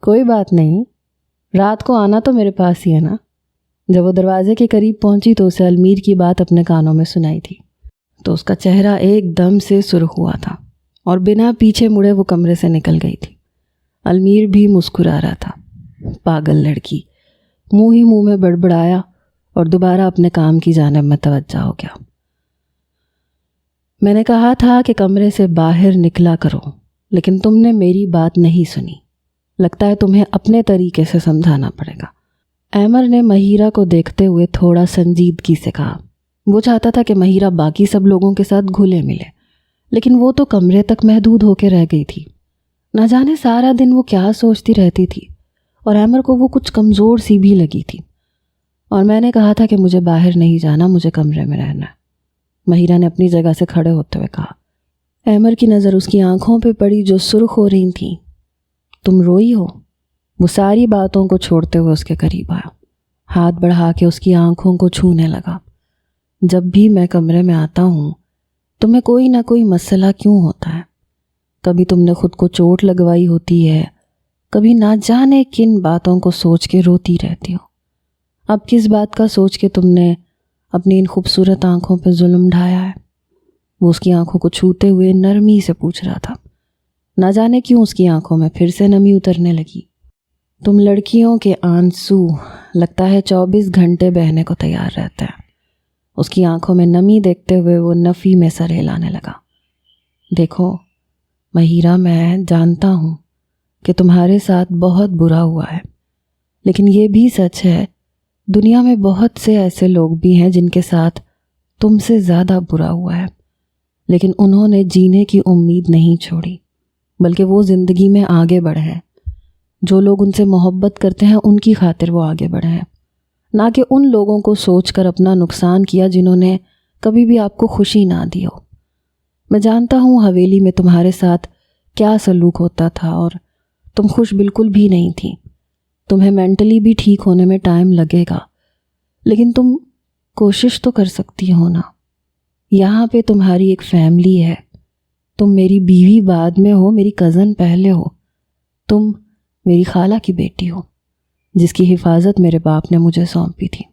کوئی بات نہیں، رات کو آنا تو میرے پاس ہی ہے نا۔ جب وہ دروازے کے قریب پہنچی تو اسے المیر کی بات اپنے کانوں میں سنائی تھی، تو اس کا چہرہ ایک دم سے سرخ ہوا تھا اور بنا پیچھے مڑے وہ کمرے سے نکل گئی تھی۔ المیر بھی مسکرا رہا تھا۔ پاگل لڑکی، منہ ہی منہ میں بڑبڑایا اور دوبارہ اپنے کام کی جانب متوجہ ہو گیا۔ میں نے کہا تھا کہ کمرے سے باہر نکلا کرو، لیکن تم نے میری بات نہیں سنی۔ لگتا ہے تمہیں اپنے طریقے سے سمجھانا پڑے گا۔ احمر نے مہیرہ کو دیکھتے ہوئے تھوڑا سنجیدگی سے کہا۔ وہ چاہتا تھا کہ مہیرہ باقی سب لوگوں کے ساتھ گھلے ملے، لیکن وہ تو کمرے تک محدود ہو کے رہ گئی تھی۔ نہ جانے سارا دن وہ کیا سوچتی رہتی تھی، اور احمر کو وہ کچھ کمزور سی بھی لگی تھی۔ اور میں نے کہا تھا کہ مجھے باہر نہیں جانا، مجھے کمرے میں رہنا ہے، مہیرہ نے اپنی جگہ سے کھڑے ہوتے ہوئے کہا۔ احمر کی نظر اس کی آنکھوں پہ پڑی جو سرخ ہو رہی تھیں۔ تم روئی ہو؟ وہ ساری باتوں کو چھوڑتے ہوئے اس کے قریب آیا، ہاتھ بڑھا کے اس کی آنکھوں کو چھونے لگا۔ جب بھی میں کمرے میں آتا ہوں تمہیں کوئی نہ کوئی مسئلہ کیوں ہوتا ہے؟ کبھی تم نے خود کو چوٹ لگوائی ہوتی ہے، کبھی نہ جانے کن باتوں کو سوچ کے روتی رہتی ہو۔ اب کس بات کا سوچ کے تم نے اپنی ان خوبصورت آنکھوں پہ ظلم ڈھایا ہے؟ وہ اس کی آنکھوں کو چھوتے ہوئے نرمی سے پوچھ رہا تھا۔ نہ جانے کیوں اس کی آنکھوں میں پھر سے نمی اترنے لگی۔ تم لڑکیوں کے آنسو لگتا ہے 24 گھنٹے بہنے کو تیار رہتے ہیں۔ اس کی آنکھوں میں نمی دیکھتے ہوئے وہ نفی میں سر ہلانے لگا۔ دیکھو مہیرہ، میں جانتا ہوں کہ تمہارے ساتھ بہت برا ہوا ہے، لیکن یہ بھی سچ ہے دنیا میں بہت سے ایسے لوگ بھی ہیں جن کے ساتھ تم سے زیادہ برا ہوا ہے، لیکن انہوں نے جینے کی امید نہیں چھوڑی، بلکہ وہ زندگی میں آگے بڑھے ہیں۔ جو لوگ ان سے محبت کرتے ہیں ان کی خاطر وہ آگے بڑھے ہیں، نہ کہ ان لوگوں کو سوچ کر اپنا نقصان کیا جنہوں نے کبھی بھی آپ کو خوشی نہ دی ہو۔ میں جانتا ہوں حویلی میں تمہارے ساتھ کیا سلوک ہوتا تھا، اور تم خوش بالکل بھی نہیں تھی۔ تمہیں مینٹلی بھی ٹھیک ہونے میں ٹائم لگے گا، لیکن تم کوشش تو کر سکتی ہو نا۔ یہاں پہ تمہاری ایک فیملی ہے، تم میری بیوی بعد میں ہو، میری کزن پہلے ہو، تم میری خالہ کی بیٹی ہو جس کی حفاظت میرے باپ نے مجھے سونپی تھی۔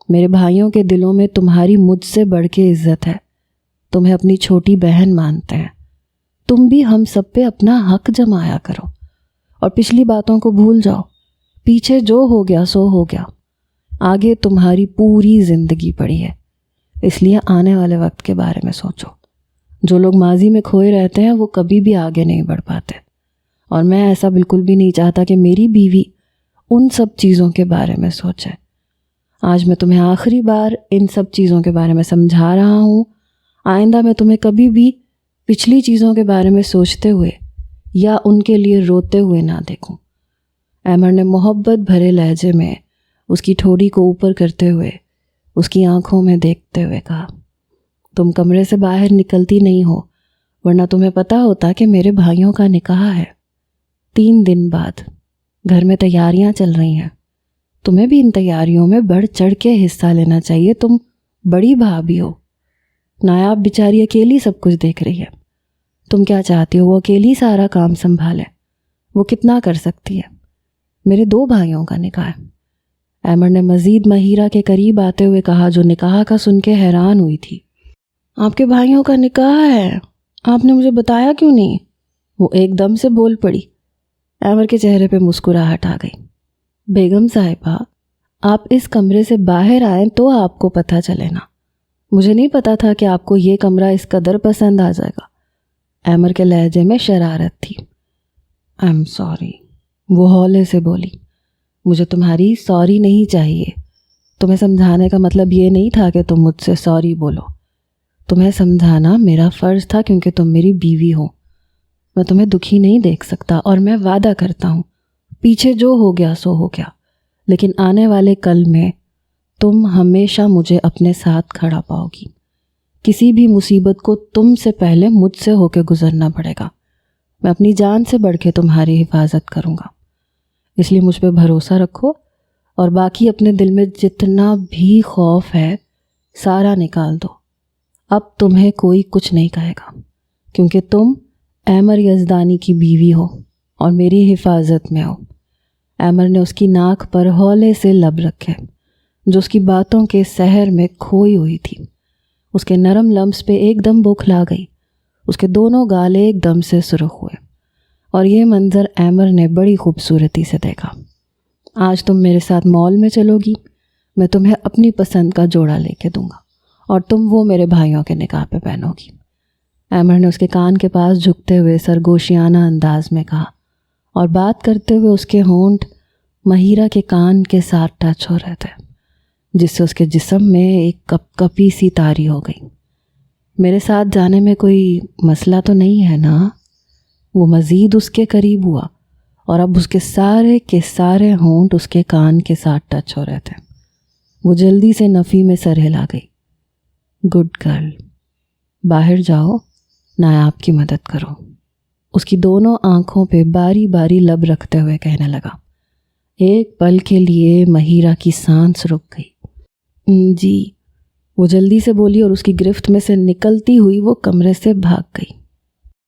میرے بھائیوں کے دلوں میں تمہاری مجھ سے بڑھ کے عزت ہے، تمہیں اپنی چھوٹی بہن مانتے ہیں۔ تم بھی ہم سب پہ اپنا حق جمایا کرو اور پچھلی باتوں کو بھول جاؤ۔ پیچھے جو ہو گیا سو ہو گیا، آگے تمہاری پوری زندگی پڑی ہے، اس لیے آنے والے وقت کے بارے میں سوچو۔ جو لوگ ماضی میں کھوئے رہتے ہیں وہ کبھی بھی آگے نہیں بڑھ پاتے، اور میں ایسا بالکل بھی نہیں چاہتا کہ میری بیوی ان سب چیزوں کے بارے میں سوچے۔ آج میں تمہیں آخری بار ان سب چیزوں کے بارے میں سمجھا رہا ہوں، آئندہ میں تمہیں کبھی بھی پچھلی چیزوں کے بارے میں سوچتے ہوئے یا ان کے لیے روتے ہوئے نہ دیکھوں۔ احمر نے محبت بھرے لہجے میں اس کی ٹھوڑی کو اوپر کرتے ہوئے اس کی آنکھوں میں دیکھتے ہوئے کہا، تم کمرے سے باہر نکلتی نہیں ہو، ورنہ تمہیں پتہ ہوتا کہ میرے بھائیوں کا نکاح ہے 3 دن بعد۔ گھر میں تیاریاں چل رہی ہیں، تمہیں بھی ان تیاریوں میں بڑھ چڑھ کے حصہ لینا چاہیے۔ تم بڑی بھابھی ہو، نایاب بیچاری اکیلی سب کچھ دیکھ رہی ہے۔ تم کیا چاہتی ہو وہ اکیلی سارا کام سنبھالے؟ وہ کتنا کر سکتی ہے؟ میرے 2 بھائیوں کا نکاح ہے۔ احمر نے مزید مہیرہ کے قریب آتے ہوئے کہا، جو نکاح کا سن کے حیران ہوئی تھی۔ آپ کے بھائیوں کا نکاح ہے؟ آپ نے مجھے بتایا کیوں نہیں؟ وہ ایک دم سے بول پڑی۔ احمر کے چہرے پہ مسکراہٹ آ گئی۔ بیگم صاحبہ، آپ اس کمرے سے باہر آئیں تو آپ کو پتہ چلے نا۔ مجھے نہیں پتا تھا کہ آپ کو یہ کمرہ اس قدر پسند آ جائے گا۔ احمر کے لہجے میں شرارت تھی۔ آئی ایم سوری، وہ ہولے سے بولی۔ مجھے تمہاری سوری نہیں چاہیے۔ تمہیں سمجھانے کا مطلب یہ نہیں تھا کہ تم مجھ سے سوری بولو۔ تمہیں سمجھانا میرا فرض تھا کیونکہ تم میری بیوی ہو۔ میں تمہیں دکھی نہیں دیکھ سکتا، اور میں وعدہ کرتا ہوں پیچھے جو ہو گیا سو ہو گیا، لیکن آنے والے کل میں تم ہمیشہ مجھے اپنے ساتھ کھڑا پاؤ گی۔ کسی بھی مصیبت کو تم سے پہلے مجھ سے ہو کے گزرنا پڑے گا۔ میں اپنی جان سے بڑھ کے تمہاری حفاظت کروں گا، اس لیے مجھ پہ بھروسہ رکھو، اور باقی اپنے دل میں جتنا بھی خوف ہے سارا نکال دو۔ اب تمہیں کوئی کچھ نہیں کہے گا، کیونکہ تم ایمر یزدانی کی بیوی ہو اور میری حفاظت میں ہو۔ ایمر نے اس کی ناک پر ہولے سے لب رکھے جو اس کی باتوں کے سحر میں کھوئی ہوئی تھی۔ اس کے نرم لمس پہ ایک دم بوکھلا گئی، اس کے دونوں گال ایک دم سے سرخ ہوئے، اور یہ منظر ایمر نے بڑی خوبصورتی سے دیکھا۔ آج تم میرے ساتھ مال میں چلو گی، میں تمہیں اپنی پسند کا جوڑا لے کے دوں گا اور تم وہ میرے بھائیوں کے نکاح پہ پہنو گی۔ ایمر نے اس کے کان کے پاس جھکتے ہوئے سرگوشیانہ انداز میں کہا، اور بات کرتے ہوئے اس کے ہونٹ مہیرہ کے کان کے ساتھ ٹچ ہو رہے تھے، جس سے اس کے جسم میں ایک کپ کپی سی طاری ہو گئی۔ میرے ساتھ جانے میں کوئی مسئلہ تو نہیں ہے نا؟ وہ مزید اس کے قریب ہوا اور اب اس کے سارے ہونٹ اس کے کان کے ساتھ ٹچ ہو رہے تھے۔ وہ جلدی سے نفی میں سر ہلا گئی۔ گڈ گرل، باہر جاؤ، نایاب کی مدد کرو، اس کی دونوں آنکھوں پہ باری باری لب رکھتے ہوئے کہنے لگا۔ ایک پل کے لیے مہیرہ کی سانس رک گئی۔ جی، وہ جلدی سے بولی اور اس کی گرفت میں سے نکلتی ہوئی وہ کمرے سے بھاگ گئی۔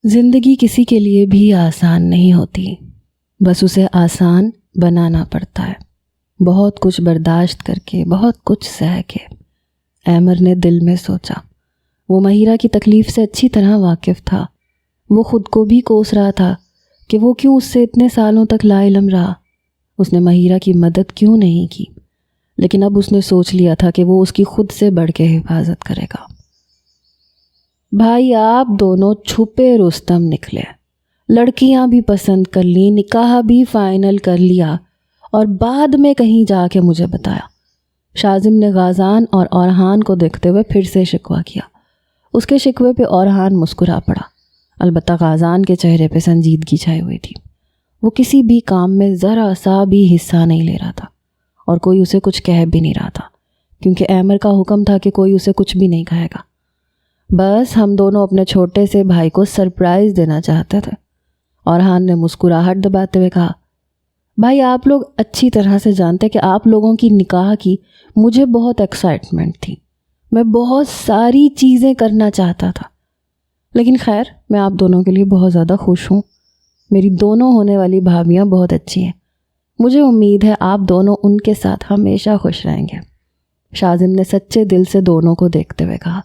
زندگی کسی کے لیے بھی آسان نہیں ہوتی، بس اسے آسان بنانا پڑتا ہے، بہت کچھ برداشت کر کے، بہت کچھ سہ کے۔ ایمر نے دل میں سوچا۔ وہ مہیرہ کی تکلیف سے اچھی طرح واقف تھا۔ وہ خود کو بھی کوس رہا تھا کہ وہ کیوں اس سے اتنے سالوں تک لا علم رہا، اس نے مہیرہ کی مدد کیوں نہیں کی، لیکن اب اس نے سوچ لیا تھا کہ وہ اس کی خود سے بڑھ کے حفاظت کرے گا۔ بھائی، آپ دونوں چھپے رستم نکلے، لڑکیاں بھی پسند کر لیں، نکاح بھی فائنل کر لیا، اور بعد میں کہیں جا کے مجھے بتایا۔ شازم نے غازان اور اورحان کو دیکھتے ہوئے پھر سے شکوہ کیا۔ اس کے شکوے پہ اورحان مسکرا پڑا، البتہ غازان کے چہرے پہ سنجیدگی چھائی ہوئی تھی۔ وہ کسی بھی کام میں ذرا سا بھی حصہ نہیں لے رہا تھا، اور کوئی اسے کچھ کہہ بھی نہیں رہا تھا، کیونکہ ایمر کا حکم تھا کہ کوئی اسے کچھ بھی نہیں کہے گا۔ بس ہم دونوں اپنے چھوٹے سے بھائی کو سرپرائز دینا چاہتے تھے۔ اورحان نے مسکراہٹ دباتے ہوئے کہا، بھائی آپ لوگ اچھی طرح سے جانتے کہ آپ لوگوں کی نکاح کی مجھے بہت ایکسائٹمنٹ تھی، میں بہت ساری چیزیں کرنا چاہتا تھا، لیکن خیر میں آپ دونوں کے لیے بہت زیادہ خوش ہوں۔ میری دونوں ہونے والی بھابیاں بہت اچھی ہیں، مجھے امید ہے آپ دونوں ان کے ساتھ ہمیشہ خوش رہیں گے۔ شازم نے سچے دل سے دونوں کو دیکھتے ہوئے کہا۔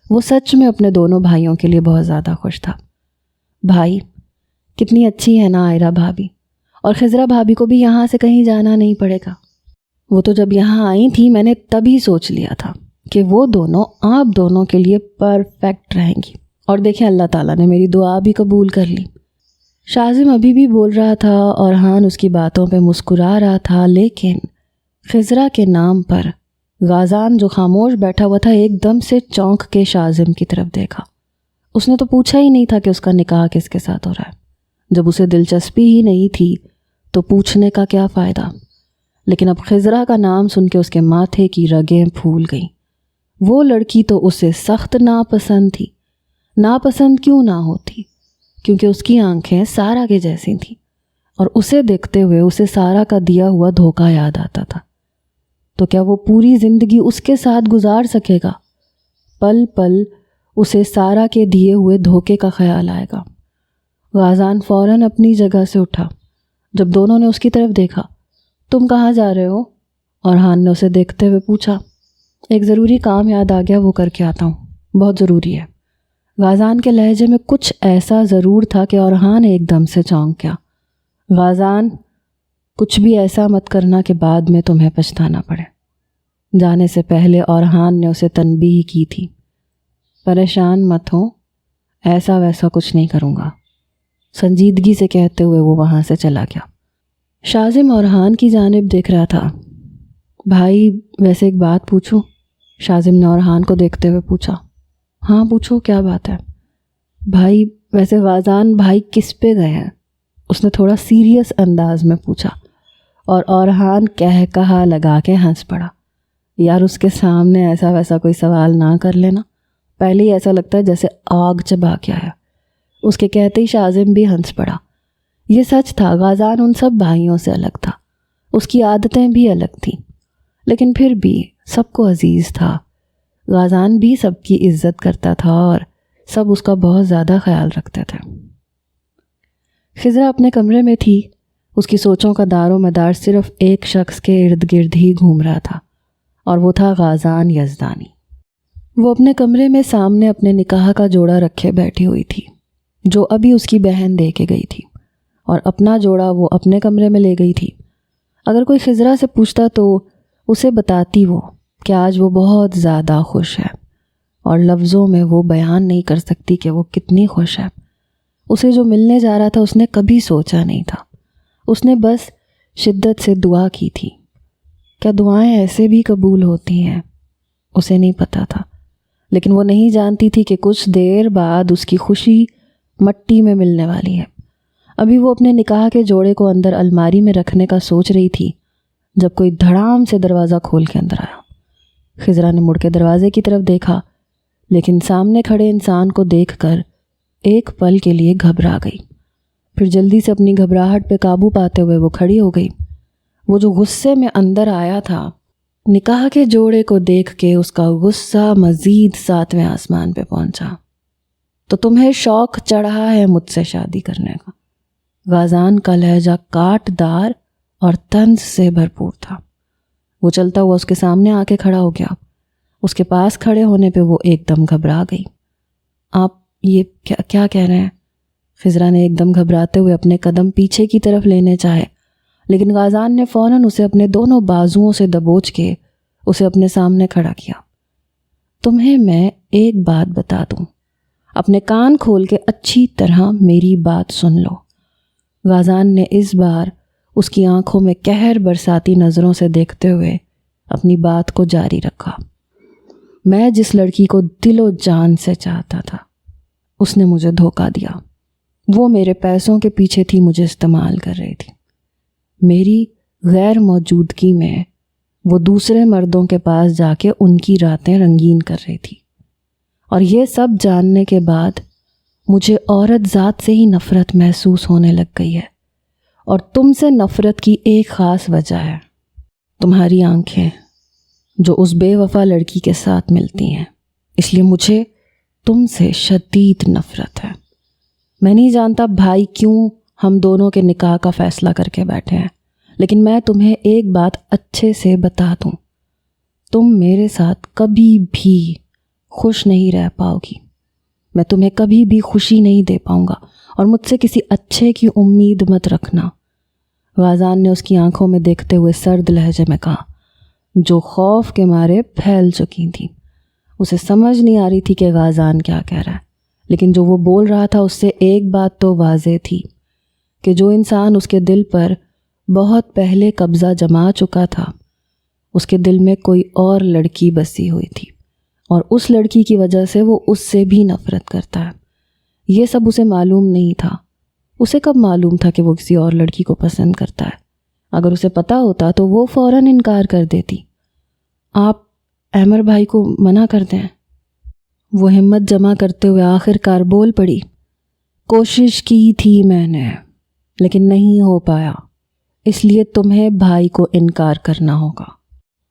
وہ سچ میں اپنے دونوں بھائیوں کے لیے بہت زیادہ خوش تھا۔ بھائی، کتنی اچھی ہے نا آئرہ بھابی، اور خضرا بھابی کو بھی یہاں سے کہیں جانا نہیں پڑے گا۔ وہ تو جب یہاں آئی تھی میں نے تبھی سوچ لیا تھا کہ وہ دونوں آپ دونوں کے لیے پرفیکٹ رہیں گی، اور دیکھیں اللہ تعالیٰ نے میری دعا بھی قبول کر لی۔ شازم ابھی بھی بول رہا تھا، اورحان اس کی باتوں پہ مسکرا رہا تھا، لیکن خضرا کے نام پر غازان جو خاموش بیٹھا ہوا تھا ایک دم سے چونک کے شازم کی طرف دیکھا۔ اس نے تو پوچھا ہی نہیں تھا کہ اس کا نکاح کس کے ساتھ ہو رہا ہے۔ جب اسے دلچسپی ہی نہیں تھی تو پوچھنے کا کیا فائدہ، لیکن اب خضرا کا نام سن کے اس کے ماتھے کی رگیں پھول گئیں۔ وہ لڑکی تو اسے سخت ناپسند تھی۔ ناپسند کیوں نہ ہوتی، کیونکہ اس کی آنکھیں سارا کے جیسی تھیں، اور اسے دیکھتے ہوئے اسے سارا کا دیا ہوا دھوکہ یاد آتا تھا۔ تو کیا وہ پوری زندگی اس کے ساتھ گزار سکے گا؟ پل پل اسے سارا کے دیے ہوئے دھوکے کا خیال آئے گا۔ غازان فوراً اپنی جگہ سے اٹھا۔ جب دونوں نے اس کی طرف دیکھا، تم کہاں جا رہے ہو؟ اورحان نے اسے دیکھتے ہوئے پوچھا۔ ایک ضروری کام یاد آ گیا، وہ کر کے آتا ہوں، بہت ضروری ہے۔ غازان کے لہجے میں کچھ ایسا ضرور تھا کہ اورحان ایک دم سے چونک گیا۔ غازان، کچھ بھی ایسا مت کرنا کہ بعد میں تمہیں پچھتانا پڑے۔ جانے سے پہلے اورحان نے اسے تنبیہ کی تھی۔ پریشان مت ہو، ایسا ویسا کچھ نہیں کروں گا، سنجیدگی سے کہتے ہوئے وہ وہاں سے چلا گیا۔ شازم اورحان کی جانب دیکھ رہا تھا۔ بھائی ویسے ایک بات پوچھوں؟ شازم نے اورحان کو دیکھتے ہوئے پوچھا۔ ہاں پوچھو، کیا بات ہے؟ بھائی ویسے غازان بھائی کس پہ گئے ہیں؟ اس نے تھوڑا سیریس انداز میں پوچھا، اور اورحان کہہ کہا لگا کے ہنس پڑا۔ یار اس کے سامنے ایسا ویسا کوئی سوال نہ کر لینا، پہلے ہی ایسا لگتا ہے جیسے آگ چبا کے آیا۔ اس کے کہتے ہی شازم بھی ہنس پڑا۔ یہ سچ تھا، غازان ان سب بھائیوں سے الگ تھا، اس کی عادتیں بھی الگ تھیں، لیکن پھر بھی سب کو عزیز تھا۔ غازان بھی سب کی عزت کرتا تھا اور سب اس کا بہت زیادہ خیال رکھتے تھے۔ خضرا اپنے کمرے میں تھی. اس کی سوچوں کا دار و مدار صرف ایک شخص کے ارد گرد ہی گھوم رہا تھا، اور وہ تھا غازان یزدانی. وہ اپنے کمرے میں سامنے اپنے نکاح کا جوڑا رکھے بیٹھی ہوئی تھی، جو ابھی اس کی بہن دے کے گئی تھی، اور اپنا جوڑا وہ اپنے کمرے میں لے گئی تھی. اگر کوئی خضرا سے پوچھتا تو اسے بتاتی وہ کہ آج وہ بہت زیادہ خوش ہے، اور لفظوں میں وہ بیان نہیں کر سکتی کہ وہ کتنی خوش ہے. اسے جو ملنے جا رہا تھا اس نے کبھی سوچا نہیں تھا. اس نے بس شدت سے دعا کی تھی. کیا دعائیں ایسے بھی قبول ہوتی ہیں؟ اسے نہیں پتا تھا، لیکن وہ نہیں جانتی تھی کہ کچھ دیر بعد اس کی خوشی مٹی میں ملنے والی ہے. ابھی وہ اپنے نکاح کے جوڑے کو اندر الماری میں رکھنے کا سوچ رہی تھی جب کوئی دھڑام سے دروازہ کھول کے اندر آیا. خضرا نے مڑ کے دروازے کی طرف دیکھا، لیکن سامنے کھڑے انسان کو دیکھ کر ایک پل کے لیے گھبرا گئی. پھر جلدی سے اپنی گھبراہٹ پہ قابو پاتے ہوئے وہ کھڑی ہو گئی. وہ جو غصے میں اندر آیا تھا، نکاح کے جوڑے کو دیکھ کے اس کا غصہ مزید 7ویں آسمان پہ پہنچا. تو تمہیں شوق چڑھا ہے مجھ سے شادی کرنے کا؟ غازان کا لہجہ کاٹ دار اور طنز سے بھرپور تھا. وہ چلتا ہوا اس کے سامنے آ کے کھڑا ہو گیا. اس کے پاس کھڑے ہونے پہ وہ ایک دم گھبرا گئی. آپ یہ کیا کہہ رہے ہیں؟ خضرا نے ایک دم گھبراتے ہوئے اپنے قدم پیچھے کی طرف لینے چاہے، لیکن غازان نے فوراً اسے اپنے دونوں بازوؤں سے دبوچ کے اسے اپنے سامنے کھڑا کیا. تمہیں میں ایک بات بتا دوں، اپنے کان کھول کے اچھی طرح میری بات سن لو. غازان نے اس بار اس کی آنکھوں میں قہر برساتی نظروں سے دیکھتے ہوئے اپنی بات کو جاری رکھا. میں جس لڑکی کو دل و جان سے چاہتا تھا اس نے مجھے دھوکہ دیا. وہ میرے پیسوں کے پیچھے تھی، مجھے استعمال کر رہی تھی. میری غیر موجودگی میں وہ دوسرے مردوں کے پاس جا کے ان کی راتیں رنگین کر رہی تھی. اور یہ سب جاننے کے بعد مجھے عورت ذات سے ہی نفرت محسوس ہونے لگ گئی ہے. اور تم سے نفرت کی ایک خاص وجہ ہے، تمہاری آنکھیں جو اس بے وفا لڑکی کے ساتھ ملتی ہیں. اس لیے مجھے تم سے شدید نفرت ہے. میں نہیں جانتا بھائی کیوں ہم دونوں کے نکاح کا فیصلہ کر کے بیٹھے ہیں، لیکن میں تمہیں ایک بات اچھے سے بتا دوں، تم میرے ساتھ کبھی بھی خوش نہیں رہ پاؤ گی. میں تمہیں کبھی بھی خوشی نہیں دے پاؤں گا، اور مجھ سے کسی اچھے کی امید مت رکھنا. غازان نے اس کی آنکھوں میں دیکھتے ہوئے سرد لہجے میں کہا، جو خوف کے مارے پھیل چکی تھی. اسے سمجھ نہیں آ رہی تھی کہ غازان کیا کہہ رہا ہے، لیکن جو وہ بول رہا تھا اس سے ایک بات تو واضح تھی کہ جو انسان اس کے دل پر بہت پہلے قبضہ جما چکا تھا، اس کے دل میں کوئی اور لڑکی بسی ہوئی تھی، اور اس لڑکی کی وجہ سے وہ اس سے بھی نفرت کرتا ہے. یہ سب اسے معلوم نہیں تھا. اسے کب معلوم تھا کہ وہ کسی اور لڑکی کو پسند کرتا ہے؟ اگر اسے پتہ ہوتا تو وہ فوراً انکار کر دیتی. آپ احمر بھائی کو منع کر دیں. وہ ہمت جمع کرتے ہوئے آخر کار بول پڑی، کوشش کی تھی میں نے لیکن نہیں ہو پایا، اس لیے تمہیں بھائی کو انکار کرنا ہوگا.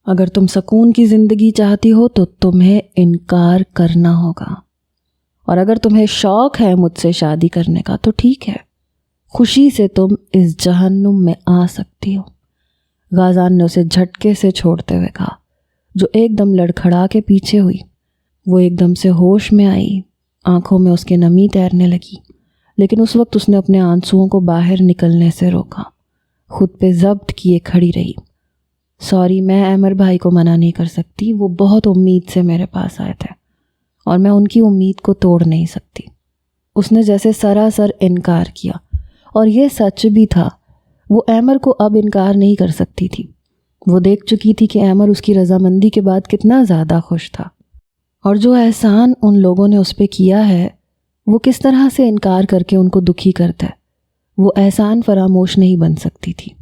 اگر تم سکون کی زندگی چاہتی ہو تو تمہیں انکار کرنا ہوگا. اور اگر تمہیں شوق ہے مجھ سے شادی کرنے کا تو ٹھیک ہے، خوشی سے تم اس جہنم میں آ سکتی ہو. غازان نے اسے جھٹکے سے چھوڑتے ہوئے کہا، جو ایک دم لڑکھڑا کے پیچھے ہوئی. وہ ایک دم سے ہوش میں آئی، آنکھوں میں اس کے نمی تیرنے لگی، لیکن اس وقت اس نے اپنے آنسوؤں کو باہر نکلنے سے روکا. خود پہ ضبط کیے کھڑی رہی. سوری، میں احمر بھائی کو منع نہیں کر سکتی. وہ بہت امید سے میرے پاس آئے تھے اور میں ان کی امید کو توڑ نہیں سکتی. اس نے جیسے سراسر انکار کیا، اور یہ سچ بھی تھا. وہ احمر کو اب انکار نہیں کر سکتی تھی. وہ دیکھ چکی تھی کہ احمر اس کی رضامندی کے بعد کتنا زیادہ خوش تھا، اور جو احسان ان لوگوں نے اس پہ کیا ہے وہ کس طرح سے انکار کر کے ان کو دکھی کرتا ہے. وہ احسان فراموش نہیں بن سکتی تھی.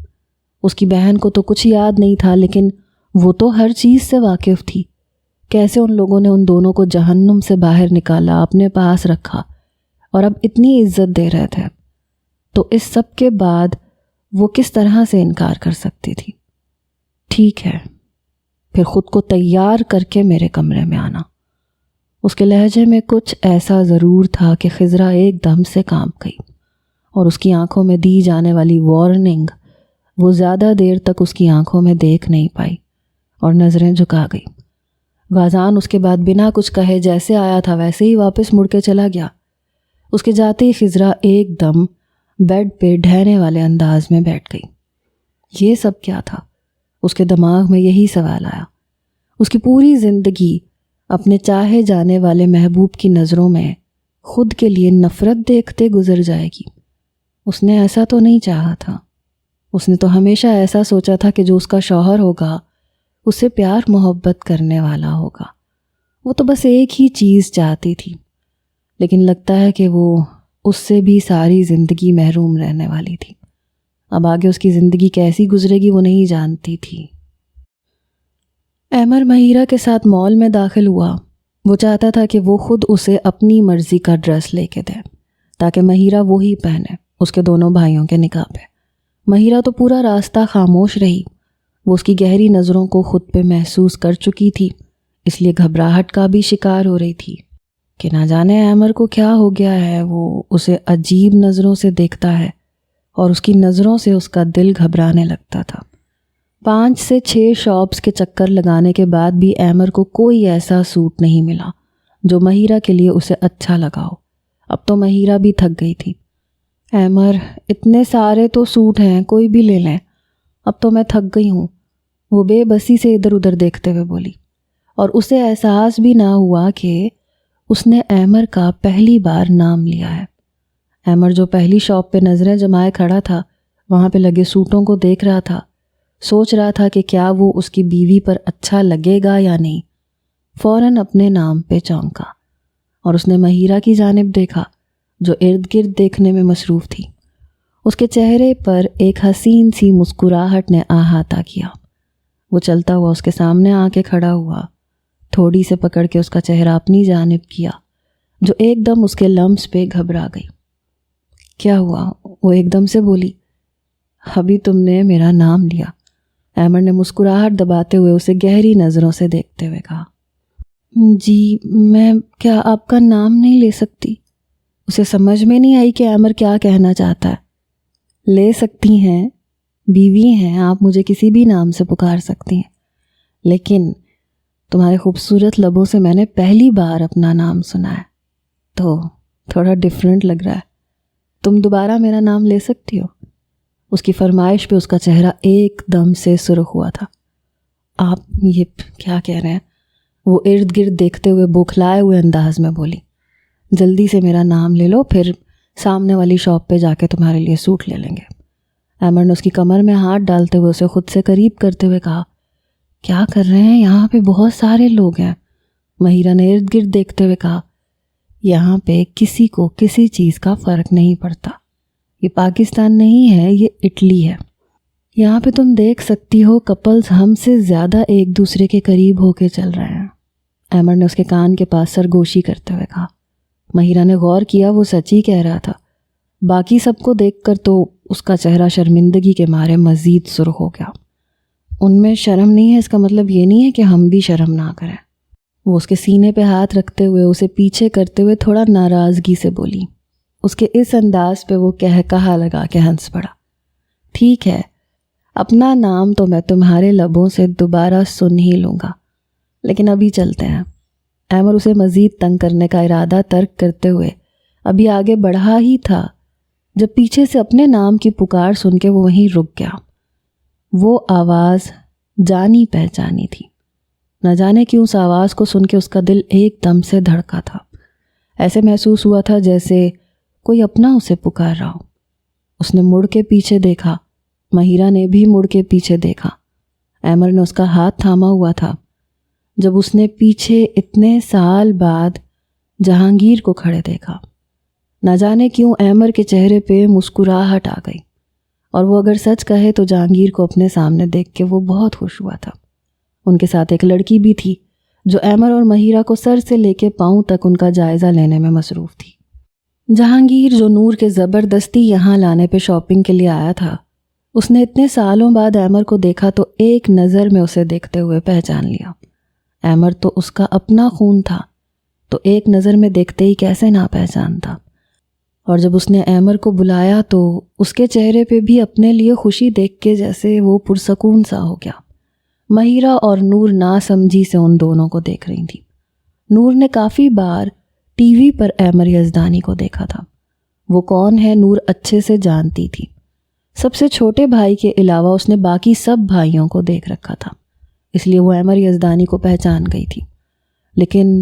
اس کی بہن کو تو کچھ یاد نہیں تھا، لیکن وہ تو ہر چیز سے واقف تھی. کیسے ان لوگوں نے ان دونوں کو جہنم سے باہر نکالا، اپنے پاس رکھا، اور اب اتنی عزت دے رہے تھے. تو اس سب کے بعد وہ کس طرح سے انکار کر سکتی تھی؟ ٹھیک ہے، پھر خود کو تیار کر کے میرے کمرے میں آنا. اس کے لہجے میں کچھ ایسا ضرور تھا کہ خضرا ایک دم سے کانپ گئی. اور اس کی آنکھوں میں دی جانے والی وارننگ وہ زیادہ دیر تک اس کی آنکھوں میں دیکھ نہیں پائی اور نظریں جھکا گئی۔ غازان اس کے بعد بنا کچھ کہے جیسے آیا تھا ویسے ہی واپس مڑ کے چلا گیا۔ اس کے جاتے ہی خضرا ایک دم بیڈ پہ ڈھہنے والے انداز میں بیٹھ گئی۔ یہ سب کیا تھا؟ اس کے دماغ میں یہی سوال آیا۔ اس کی پوری زندگی اپنے چاہے جانے والے محبوب کی نظروں میں خود کے لیے نفرت دیکھتے گزر جائے گی۔ اس نے ایسا تو نہیں چاہا تھا۔ اس نے تو ہمیشہ ایسا سوچا تھا کہ جو اس کا شوہر ہوگا اس سے پیار محبت کرنے والا ہوگا۔ وہ تو بس ایک ہی چیز چاہتی تھی، لیکن لگتا ہے کہ وہ اس سے بھی ساری زندگی محروم رہنے والی تھی۔ اب آگے اس کی زندگی کیسی گزرے گی وہ نہیں جانتی تھی۔ احمر مہیرہ کے ساتھ مال میں داخل ہوا۔ وہ چاہتا تھا کہ وہ خود اسے اپنی مرضی کا ڈریس لے کے دے تاکہ مہیرہ وہی پہنے اس کے دونوں بھائیوں کے نکاح پہ۔ مہیرہ تو پورا راستہ خاموش رہی۔ وہ اس کی گہری نظروں کو خود پہ محسوس کر چکی تھی، اس لیے گھبراہٹ کا بھی شکار ہو رہی تھی کہ نہ جانے احمر کو کیا ہو گیا ہے۔ وہ اسے عجیب نظروں سے دیکھتا ہے اور اس کی نظروں سے اس کا دل گھبرانے لگتا تھا۔ 5 سے 6 شاپس کے چکر لگانے کے بعد بھی احمر کو کوئی ایسا سوٹ نہیں ملا جو مہیرہ کے لیے اسے اچھا لگا ہو۔ اب تو مہیرہ بھی تھک گئی تھی۔ احمر، اتنے سارے تو سوٹ ہیں، کوئی بھی لے لیں، اب تو میں تھک گئی ہوں، وہ بے بسی سے ادھر ادھر دیکھتے ہوئے بولی، اور اسے احساس بھی نہ ہوا کہ اس نے احمر کا پہلی بار نام لیا ہے۔ احمر جو پہلی شاپ پہ نظریں جمائے کھڑا تھا، وہاں پہ لگے سوٹوں کو دیکھ رہا تھا، سوچ رہا تھا کہ کیا وہ اس کی بیوی پر اچھا لگے گا یا نہیں۔ فوراً اپنے نام پہ چونکا اور اس نے مہیرہ کی جانب دیکھا جو ارد گرد دیکھنے میں مصروف تھی۔ اس کے چہرے پر ایک حسین سی مسکراہٹ نے احاطہ کیا۔ وہ چلتا ہوا اس کے سامنے آ کے کھڑا ہوا، تھوڑی سے پکڑ کے اس کا چہرہ اپنی جانب کیا، جو ایک دم اس کے لمس پہ گھبرا گئی۔ کیا ہوا؟ وہ ایک دم سے بولی۔ ابھی تم نے میرا نام لیا۔ احمر نے مسکراہٹ دباتے ہوئے اسے گہری نظروں سے دیکھتے ہوئے کہا۔ جی، میں کیا آپ کا نام نہیں لے سکتی؟ اسے سمجھ میں نہیں آئی کہ احمر کیا کہنا چاہتا ہے۔ لے سکتی ہیں، بیوی ہیں، آپ مجھے کسی بھی نام سے پکار سکتی ہیں، لیکن تمہارے خوبصورت لبوں سے میں نے پہلی بار اپنا نام سنا ہے تو تھوڑا ڈیفرنٹ لگ رہا ہے۔ تم دوبارہ میرا نام لے سکتی ہو؟ اس کی فرمائش پہ اس کا چہرہ ایک دم سے سرخ ہوا تھا۔ آپ یہ کیا کہہ رہے ہیں؟ وہ ارد گرد دیکھتے ہوئے بوکھلائے ہوئے انداز میں بولی۔ جلدی سے میرا نام لے لو، پھر سامنے والی شاپ پہ جا کے تمہارے لیے سوٹ لے لیں گے۔ احمر نے اس کی کمر میں ہاتھ ڈالتے ہوئے اسے خود سے قریب کرتے ہوئے کہا۔ کیا کر رہے ہیں؟ یہاں پہ بہت سارے لوگ ہیں۔ مہیرہ نے ارد گرد دیکھتے ہوئے کہا۔ یہاں پہ کسی کو کسی چیز کا فرق نہیں پڑتا۔ یہ پاکستان نہیں ہے، یہ اٹلی ہے۔ یہاں پہ تم دیکھ سکتی ہو کپلز ہم سے زیادہ ایک دوسرے کے قریب ہو کے چل رہے ہیں۔ احمر نے اس کے کان کے پاس سرگوشی کرتے ہوئے کہا۔ مہیرہ نے غور کیا، وہ سچ ہی کہہ رہا تھا۔ باقی سب کو دیکھ کر تو اس کا چہرہ شرمندگی کے مارے مزید سرخ ہو گیا۔ ان میں شرم نہیں ہے، اس کا مطلب یہ نہیں ہے کہ ہم بھی شرم نہ کریں۔ وہ اس کے سینے پہ ہاتھ رکھتے ہوئے اسے پیچھے کرتے ہوئے تھوڑا ناراضگی سے بولی۔ اس کے اس انداز پہ وہ کہا لگا کے ہنس پڑا۔ ٹھیک ہے، اپنا نام تو میں تمہارے لبوں سے دوبارہ سن ہی لوں گا، لیکن ابھی چلتے ہیں۔ احمر اسے مزید تنگ کرنے کا ارادہ ترک کرتے ہوئے ابھی آگے بڑھا ہی تھا جب پیچھے سے اپنے نام کی پکار سن کے وہ وہیں رک گیا۔ وہ آواز جانی پہچانی تھی۔ نہ جانے کیوں اس آواز کو سن کے اس کا دل ایک دم سے دھڑکا تھا۔ ایسے محسوس ہوا تھا جیسے کوئی اپنا اسے پکار رہا ہو۔ اس نے مڑ کے پیچھے دیکھا، مہیرہ نے بھی مڑ کے پیچھے دیکھا۔ احمر نے اس کا ہاتھ تھاما ہوا تھا جب اس نے پیچھے اتنے سال بعد جہانگیر کو کھڑے دیکھا۔ نہ جانے کیوں احمر کے چہرے پہ مسکراہٹ آ گئی، اور وہ اگر سچ کہے تو جہانگیر کو اپنے سامنے دیکھ کے وہ بہت خوش ہوا تھا۔ ان کے ساتھ ایک لڑکی بھی تھی جو احمر اور مہیرہ کو سر سے لے کے پاؤں تک ان کا جائزہ لینے میں مصروف تھی۔ جہانگیر جو نور کے زبردستی یہاں لانے پہ شاپنگ کے لیے آیا تھا، اس نے اتنے سالوں بعد احمر کو دیکھا تو ایک نظر میں اسے دیکھتے ہوئے پہچان لیا۔ احمر تو اس کا اپنا خون تھا، تو ایک نظر میں دیکھتے ہی کیسے نہ پہچانتا۔ اور جب اس نے ایمر کو بلایا تو اس کے چہرے پہ بھی اپنے لیے خوشی دیکھ کے جیسے وہ پرسکون سا ہو گیا۔ مہیرہ اور نور ناسمجھی سے ان دونوں کو دیکھ رہی تھیں۔ نور نے کافی بار ٹی وی پر ایمر یزدانی کو دیکھا تھا۔ وہ کون ہے نور اچھے سے جانتی تھی۔ سب سے چھوٹے بھائی کے علاوہ اس نے باقی سب بھائیوں کو دیکھ رکھا تھا، اس لیے وہ ایمر یزدانی کو پہچان گئی تھی۔ لیکن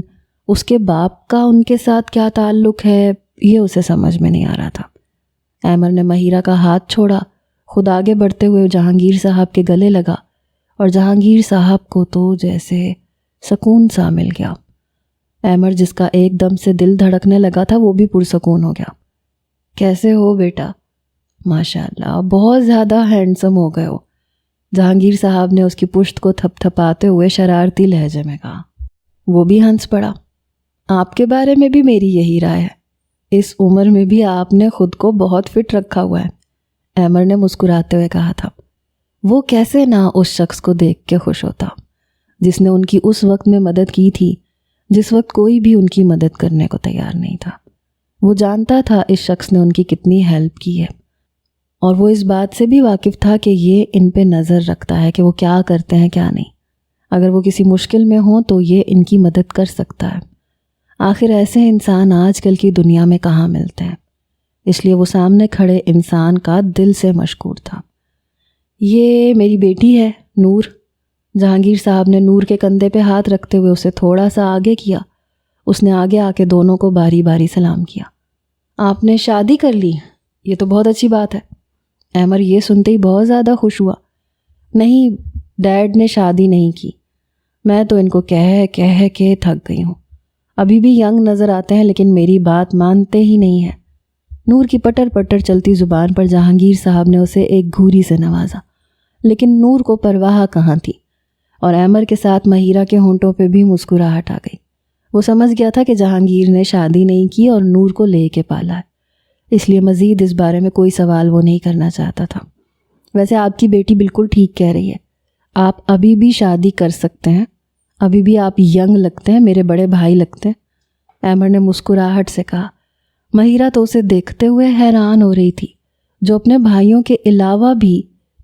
اس کے باپ کا ان کے ساتھ کیا تعلق ہے یہ اسے سمجھ میں نہیں آ رہا تھا۔ ایمر نے مہیرہ کا ہاتھ چھوڑا، خود آگے بڑھتے ہوئے جہانگیر صاحب کے گلے لگا اور جہانگیر صاحب کو تو جیسے سکون سا مل گیا۔ ایمر جس کا ایک دم سے دل دھڑکنے لگا تھا وہ بھی پرسکون ہو گیا۔ کیسے ہو بیٹا؟ ماشاءاللہ بہت زیادہ ہینڈسم ہو گئے ہو، جہانگیر صاحب نے اس کی پشت کو تھپ تھپاتے ہوئے شرارتی لہجے میں کہا۔ وہ بھی ہنس پڑا۔ آپ کے بارے میں بھی میری یہی رائے ہے، اس عمر میں بھی آپ نے خود کو بہت فٹ رکھا ہوا ہے، ایمر نے مسکراتے ہوئے کہا تھا۔ وہ کیسے نہ اس شخص کو دیکھ کے خوش ہوتا جس نے ان کی اس وقت میں مدد کی تھی جس وقت کوئی بھی ان کی مدد کرنے کو تیار نہیں تھا۔ وہ جانتا تھا اس شخص نے ان کی کتنی ہیلپ کی ہے، اور وہ اس بات سے بھی واقف تھا کہ یہ ان پہ نظر رکھتا ہے کہ وہ کیا کرتے ہیں کیا نہیں۔ اگر وہ کسی مشکل میں ہوں تو یہ ان کی مدد کر سکتا ہے۔ آخر ایسے انسان آج کل کی دنیا میں کہاں ملتے ہیں، اس لیے وہ سامنے کھڑے انسان کا دل سے مشکور تھا۔ یہ میری بیٹی ہے نور۔ جہانگیر صاحب نے نور کے کندھے پہ ہاتھ رکھتے ہوئے اسے تھوڑا سا آگے کیا۔ اس نے آگے آ کے دونوں کو باری باری سلام کیا۔ آپ نے شادی کر لی، یہ تو بہت اچھی بات ہے۔ ایمر یہ سنتے ہی بہت زیادہ خوش ہوا۔ نہیں، ڈیڈ نے شادی نہیں کی، میں تو ان کو کہہ کے تھک گئی ہوں۔ ابھی بھی ینگ نظر آتے ہیں لیکن میری بات مانتے ہی نہیں ہیں۔ نور کی پٹر پٹر چلتی زبان پر جہانگیر صاحب نے اسے ایک گھوری سے نوازا، لیکن نور کو پرواہ کہاں تھی، اور ایمر کے ساتھ مہیرہ کے ہونٹوں پہ بھی مسکراہٹ آ گئی۔ وہ سمجھ گیا تھا کہ جہانگیر نے شادی نہیں کی اور نور کو لے کے پالا ہے، اس لیے مزید اس بارے میں کوئی سوال وہ نہیں کرنا چاہتا تھا۔ ویسے آپ کی بیٹی بالکل ٹھیک کہہ رہی ہے، آپ ابھی بھی شادی کر سکتے ہیں، ابھی بھی آپ ینگ لگتے ہیں، میرے بڑے بھائی لگتے ہیں، ایمر نے مسکراہٹ سے کہا۔ مہیرہ تو اسے دیکھتے ہوئے حیران ہو رہی تھی، جو اپنے بھائیوں کے علاوہ بھی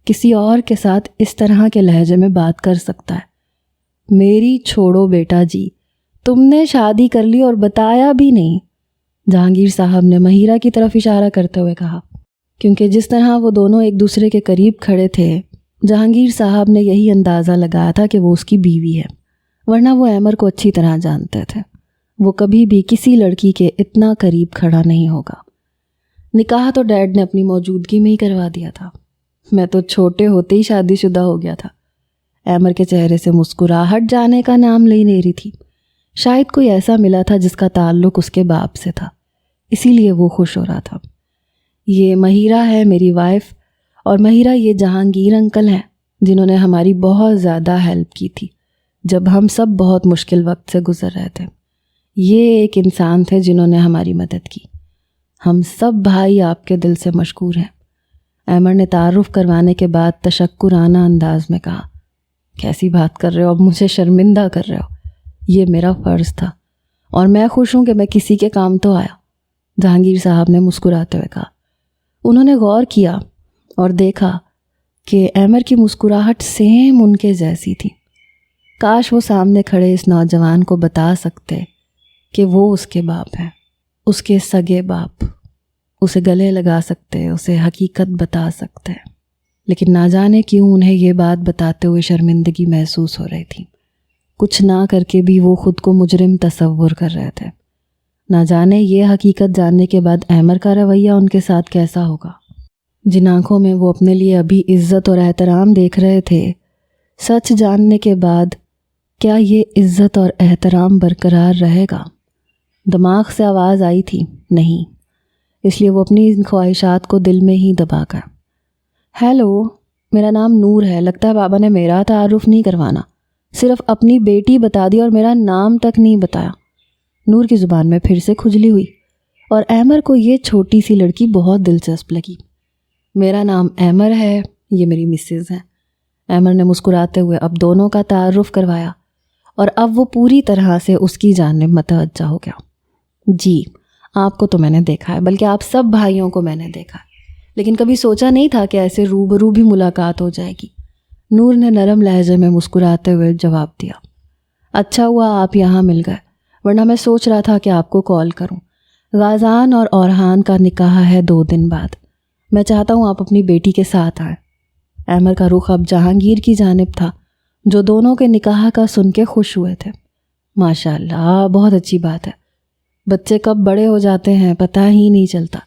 کسی اور کے ساتھ اس طرح کے لہجے میں بات کر سکتا ہے۔ میری چھوڑو بیٹا جی، تم نے شادی کر لی اور بتایا بھی نہیں، جہانگیر صاحب نے مہیرہ کی طرف اشارہ کرتے ہوئے کہا۔ کیونکہ جس طرح وہ دونوں ایک دوسرے کے قریب کھڑے تھے، جہانگیر صاحب نے یہی اندازہ لگایا تھا کہ وہ اس کی بیوی ہے، ورنہ وہ ایمر کو اچھی طرح جانتے تھے۔ وہ کبھی بھی کسی لڑکی کے اتنا قریب کھڑا نہیں ہوگا۔ نکاح تو ڈیڈ نے اپنی موجودگی میں ہی کروا دیا تھا، میں تو چھوٹے ہوتے ہی شادی شدہ ہو گیا تھا۔ ایمر کے چہرے سے مسکراہٹ جانے کا نام لے نہیں رہی تھی۔ شاید کوئی ایسا ملا تھا جس کا تعلق اس کے باپ سے تھا، اسی لیے وہ خوش ہو رہا تھا۔ یہ مہیرہ ہے میری وائف، اور مہیرہ یہ جہانگیر انکل ہیں جنہوں نے ہماری بہت زیادہ ہیلپ کی تھی جب ہم سب بہت مشکل وقت سے گزر رہے تھے۔ یہ ایک انسان تھے جنہوں نے ہماری مدد کی۔ ہم سب بھائی آپ کے دل سے مشکور ہیں، ایمر نے تعارف کروانے کے بعد تشکرانہ انداز میں کہا۔ کیسی بات کر رہے ہو، اب مجھے شرمندہ کر رہے ہو، یہ میرا فرض تھا، اور میں خوش ہوں کہ میں کسی کے کام تو آیا، جہانگیر صاحب نے مسکراتے ہوئے کہا۔ انہوں نے غور کیا اور دیکھا کہ ایمر کی مسکراہٹ سیم ان کے جیسی تھی۔ کاش وہ سامنے کھڑے اس نوجوان کو بتا سکتے کہ وہ اس کے باپ ہیں، اس کے سگے باپ، اسے گلے لگا سکتے، اسے حقیقت بتا سکتے، لیکن نہ جانے کیوں انہیں یہ بات بتاتے ہوئے شرمندگی محسوس ہو رہی تھی۔ کچھ نہ کر کے بھی وہ خود کو مجرم تصور کر رہے تھے۔ نہ جانے یہ حقیقت جاننے کے بعد ایمر کا رویہ ان کے ساتھ کیسا ہوگا۔ جن آنکھوں میں وہ اپنے لیے ابھی عزت اور احترام دیکھ رہے تھے، سچ جاننے کے بعد کیا یہ عزت اور احترام برقرار رہے گا؟ دماغ سے آواز آئی تھی نہیں، اس لیے وہ اپنی ان خواہشات کو دل میں ہی دبا کر، ہیلو، میرا نام نور ہے، لگتا ہے بابا نے میرا تعارف نہیں کروانا، صرف اپنی بیٹی بتا دی اور میرا نام تک نہیں بتایا۔ نور کی زبان میں پھر سے کھجلی ہوئی، اور ایمر کو یہ چھوٹی سی لڑکی بہت دلچسپ لگی۔ میرا نام ایمر ہے، یہ میری مسز ہیں۔ ایمر نے مسکراتے ہوئے اب دونوں کا تعارف کروایا، اور اب وہ پوری طرح سے اس کی جانب متوجہ ہو گیا۔ جی، آپ کو تو میں نے دیکھا ہے، بلکہ آپ سب بھائیوں کو میں نے دیکھا ہے، لیکن کبھی سوچا نہیں تھا کہ ایسے روبرو بھی ملاقات ہو جائے گی۔ نور نے نرم لہجے میں مسکراتے ہوئے جواب دیا۔ اچھا ہوا آپ یہاں مل گئے، ورنہ میں سوچ رہا تھا کہ آپ کو کال کروں۔ غازان اور اورحان کا نکاح ہے 2 دن بعد، میں چاہتا ہوں آپ اپنی بیٹی کے ساتھ آئیں۔ احمر کا رخ اب جہانگیر کی جانب تھا، جو دونوں کے نکاح کا سن کے خوش ہوئے تھے۔ ماشاء اللہ، بہت اچھی بات ہے۔ بچے کب بڑے ہو جاتے ہیں پتہ ہی نہیں چلتا۔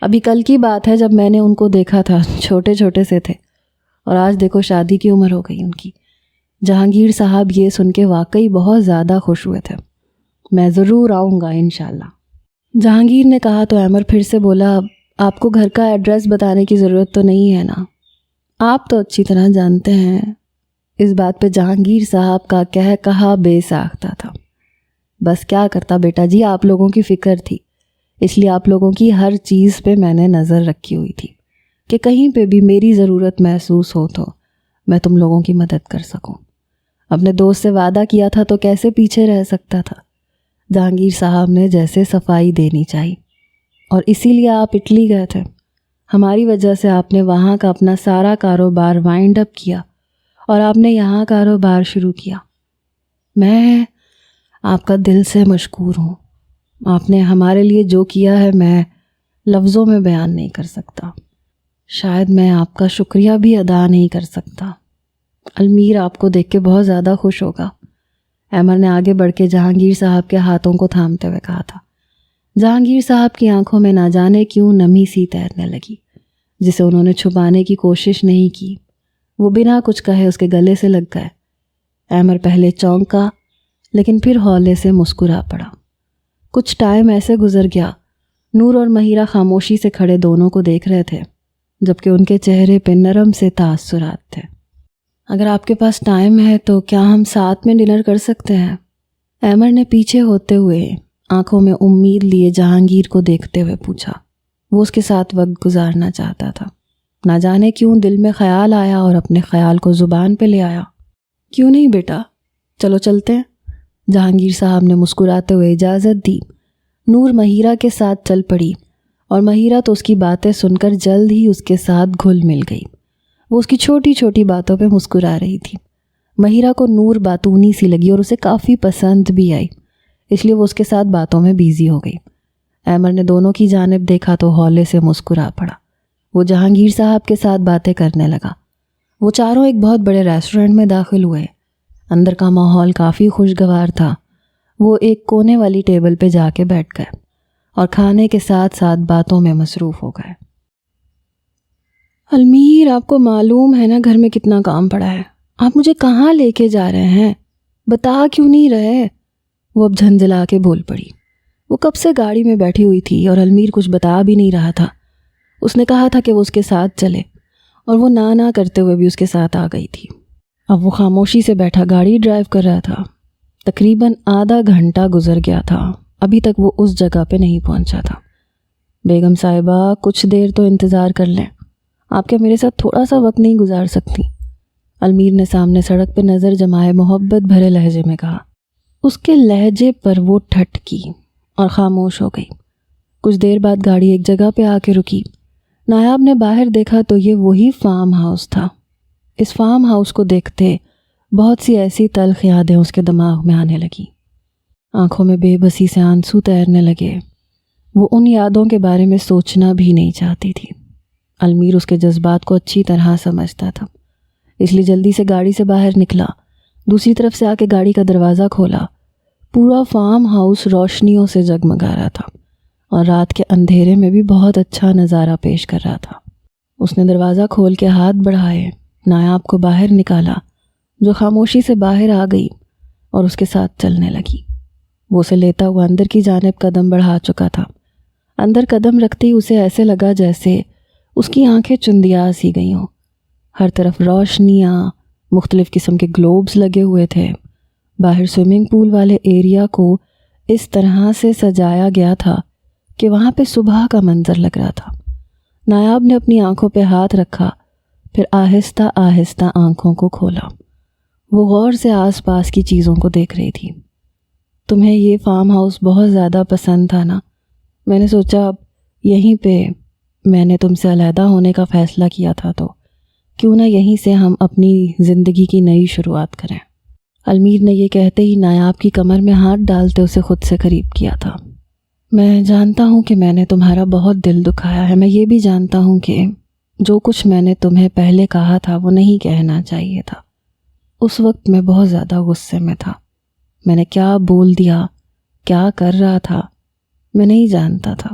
ابھی کل کی بات ہے جب میں نے ان کو دیکھا تھا، چھوٹے چھوٹے سے تھے، اور آج دیکھو شادی کی عمر ہو گئی ان کی۔ جہانگیر صاحب یہ سن کے واقعی بہت زیادہ خوش ہوئے تھے۔ میں ضرور آؤں گا انشاءاللہ۔ جہانگیر نے کہا تو احمر پھر سے بولا، آپ کو گھر کا ایڈریس بتانے کی ضرورت تو نہیں ہے نا؟ آپ تو اچھی طرح جانتے ہیں۔ اس بات پہ جہانگیر صاحب کا کہا بے ساختہ تھا۔ بس کیا کرتا بیٹا جی، آپ لوگوں کی فکر تھی، اس لیے آپ لوگوں کی ہر چیز پہ میں نے نظر رکھی ہوئی تھی کہ کہیں پہ بھی میری ضرورت محسوس ہو تو میں تم لوگوں کی مدد کر سکوں۔ اپنے دوست سے وعدہ کیا تھا تو کیسے پیچھے رہ سکتا تھا؟ جہانگیر صاحب نے جیسے صفائی دینی چاہی۔ اور اسی لیے آپ اٹلی گئے تھے، ہماری وجہ سے آپ نے وہاں کا اپنا سارا کاروبار وائنڈ اپ کیا اور آپ نے یہاں کاروبار شروع کیا۔ میں آپ کا دل سے مشکور ہوں۔ آپ نے ہمارے لیے جو کیا ہے میں لفظوں میں بیان نہیں کر سکتا، شاید میں آپ کا شکریہ بھی ادا نہیں کر سکتا۔ المیر آپ کو دیکھ کے بہت زیادہ خوش ہوگا۔ احمر نے آگے بڑھ کے جہانگیر صاحب کے ہاتھوں کو تھامتے ہوئے کہا تھا۔ جہانگیر صاحب کی آنکھوں میں نہ جانے کیوں نمی سی تیرنے لگی، جسے انہوں نے چھپانے کی کوشش نہیں کی۔ وہ بنا کچھ کہے اس کے گلے سے لگ گئے۔ احمر پہلے چونکا لیکن پھر ہولے سے مسکرا پڑا۔ کچھ ٹائم ایسے گزر گیا، نور اور مہیرہ خاموشی سے کھڑے دونوں کو دیکھ رہے تھے، جبکہ ان کے چہرے پہ نرم سے تاثرات تھے۔ اگر آپ کے پاس ٹائم ہے تو کیا ہم ساتھ میں ڈنر کر سکتے ہیں؟ احمر نے پیچھے ہوتے ہوئے آنکھوں میں امید لیے جہانگیر کو دیکھتے ہوئے پوچھا۔ وہ اس کے ساتھ وقت گزارنا چاہتا تھا، نہ جانے کیوں دل میں خیال آیا اور اپنے خیال کو زبان پہ لے آیا۔ کیوں نہیں بیٹا، چلو چلتے ہیں۔ جہانگیر صاحب نے مسکراتے ہوئے اجازت دی۔ نور مہیرہ کے ساتھ چل پڑی اور مہیرہ تو اس کی باتیں سن کر جلد ہی اس کے ساتھ گھل مل گئی۔ وہ اس کی چھوٹی چھوٹی باتوں پہ مسکرا رہی تھی۔ مہیرہ کو نور باتونی سی لگی اور اسے کافی پسند بھی آئی، اس لیے وہ اس کے ساتھ باتوں میں بیزی ہو گئی۔ احمر نے دونوں کی جانب دیکھا تو ہولے سے مسکرا پڑا۔ وہ جہانگیر صاحب کے ساتھ باتیں کرنے لگا۔ وہ چاروں ایک بہت بڑے ریسٹورنٹ میں داخل ہوئے۔ اندر کا ماحول کافی خوشگوار تھا۔ وہ ایک کونے والی ٹیبل پہ جا کے بیٹھ گئے اور کھانے کے ساتھ ساتھ باتوں میں مصروف ہو گئے۔ المیر، آپ کو معلوم ہے نا گھر میں کتنا کام پڑا ہے، آپ مجھے کہاں لے کے جا رہے ہیں؟ بتا کیوں نہیں رہے؟ وہ اب جھنجھلا کے بول پڑی۔ وہ کب سے گاڑی میں بیٹھی ہوئی تھی اور المیر کچھ بتا بھی نہیں رہا تھا۔ اس نے کہا تھا کہ وہ اس کے ساتھ چلے اور وہ نہ کرتے ہوئے بھی اس کے ساتھ آ گئی تھی۔ اب وہ خاموشی سے بیٹھا گاڑی ڈرائیو کر رہا تھا۔ تقریباً آدھا گھنٹہ گزر گیا تھا، ابھی تک وہ اس جگہ پہ نہیں پہنچا تھا۔ بیگم صاحبہ، کچھ دیر تو انتظار کر لیں، آپ کیا میرے ساتھ تھوڑا سا وقت نہیں گزار سکتی؟ المیر نے سامنے سڑک پہ نظر جمائے محبت بھرے لہجے میں کہا۔ اس کے لہجے پر وہ ٹھٹ کی اور خاموش ہو گئی۔ کچھ دیر بعد گاڑی ایک جگہ پہ آ کے رکی۔ نایاب نے باہر دیکھا تو یہ وہی فارم ہاؤس تھا۔ اس فارم ہاؤس کو دیکھتے بہت سی ایسی تلخ یادیں اس کے دماغ میں آنے لگیں۔ آنکھوں میں بے بسی سے آنسو تیرنے لگے۔ وہ ان یادوں کے بارے میں سوچنا بھی نہیں چاہتی تھی۔ المیر اس کے جذبات کو اچھی طرح سمجھتا تھا، اس لیے جلدی سے گاڑی سے باہر نکلا، دوسری طرف سے آ کے گاڑی کا دروازہ کھولا۔ پورا فارم ہاؤس روشنیوں سے جگمگا رہا تھا اور رات کے اندھیرے میں بھی بہت اچھا نظارہ پیش کر رہا تھا۔ اس نے دروازہ کھول کے ہاتھ بڑھائے، نایاب کو باہر نکالا، جو خاموشی سے باہر آ گئی اور اس کے ساتھ چلنے لگی۔ وہ اسے لیتا ہوا اندر کی جانب قدم بڑھا چکا تھا۔ اندر قدم رکھتی اسے ایسے لگا جیسے اس کی آنکھیں چندیا سی گئی ہوں۔ ہر طرف روشنیاں، مختلف قسم کے گلوبز لگے ہوئے تھے۔ باہر سوئمنگ پول والے ایریا کو اس طرح سے سجایا گیا تھا کہ وہاں پہ صبح کا منظر لگ رہا تھا۔ نایاب نے اپنی آنکھوں پہ ہاتھ رکھا، پھر آہستہ آہستہ آنکھوں کو کھولا۔ وہ غور سے آس پاس کی چیزوں کو دیکھ رہی تھی۔ تمہیں یہ فارم ہاؤس بہت زیادہ پسند تھا نا؟ میں نے سوچا اب یہیں پہ میں نے تم سے علیحدہ ہونے کا فیصلہ کیا تھا تو کیوں نہ یہیں سے ہم اپنی زندگی کی نئی شروعات کریں۔ المیر نے یہ کہتے ہی نایاب کی کمر میں ہاتھ ڈالتے اسے خود سے قریب کیا تھا۔ میں جانتا ہوں کہ میں نے تمہارا بہت دل دکھایا ہے، میں یہ بھی جانتا ہوں کہ جو کچھ میں نے تمہیں پہلے کہا تھا وہ نہیں کہنا چاہیے تھا۔ اس وقت میں بہت زیادہ غصے میں تھا، میں نے کیا بول دیا، کیا کر رہا تھا میں نہیں جانتا تھا۔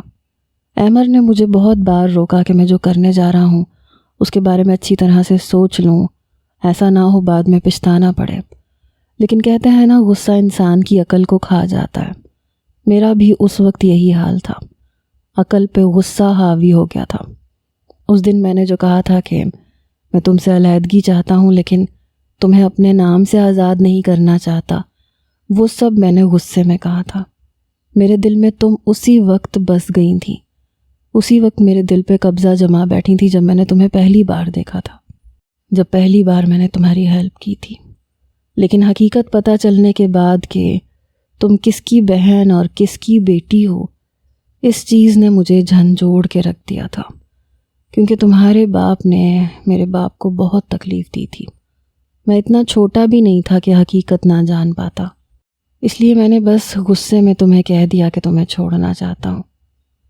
احمر نے مجھے بہت بار روکا کہ میں جو کرنے جا رہا ہوں اس کے بارے میں اچھی طرح سے سوچ لوں، ایسا نہ ہو بعد میں پچھتانا پڑے، لیکن کہتے ہیں نا غصہ انسان کی عقل کو کھا جاتا ہے۔ میرا بھی اس وقت یہی حال تھا، عقل پہ غصہ حاوی ہو گیا تھا۔ اس دن میں نے جو کہا تھا کہ میں تم سے علیحدگی چاہتا ہوں لیکن تمہیں اپنے نام سے آزاد نہیں کرنا چاہتا، وہ سب میں نے غصے میں کہا تھا۔ میرے دل میں تم اسی وقت بس گئی تھی، اسی وقت میرے دل پہ قبضہ جما بیٹھی تھی جب میں نے تمہیں پہلی بار دیکھا تھا، جب پہلی بار میں نے تمہاری ہیلپ کی تھی۔ لیکن حقیقت پتہ چلنے کے بعد کہ تم کس کی بہن اور کس کی بیٹی ہو، اس چیز نے مجھے جھنجھوڑ کے رکھ دیا تھا، کیونکہ تمہارے باپ نے میرے باپ کو بہت تکلیف دی تھی۔ میں اتنا چھوٹا بھی نہیں تھا کہ حقیقت نہ جان پاتا، اس لیے میں نے بس غصے میں تمہیں کہہ دیا کہ تمہیں چھوڑنا چاہتا ہوں،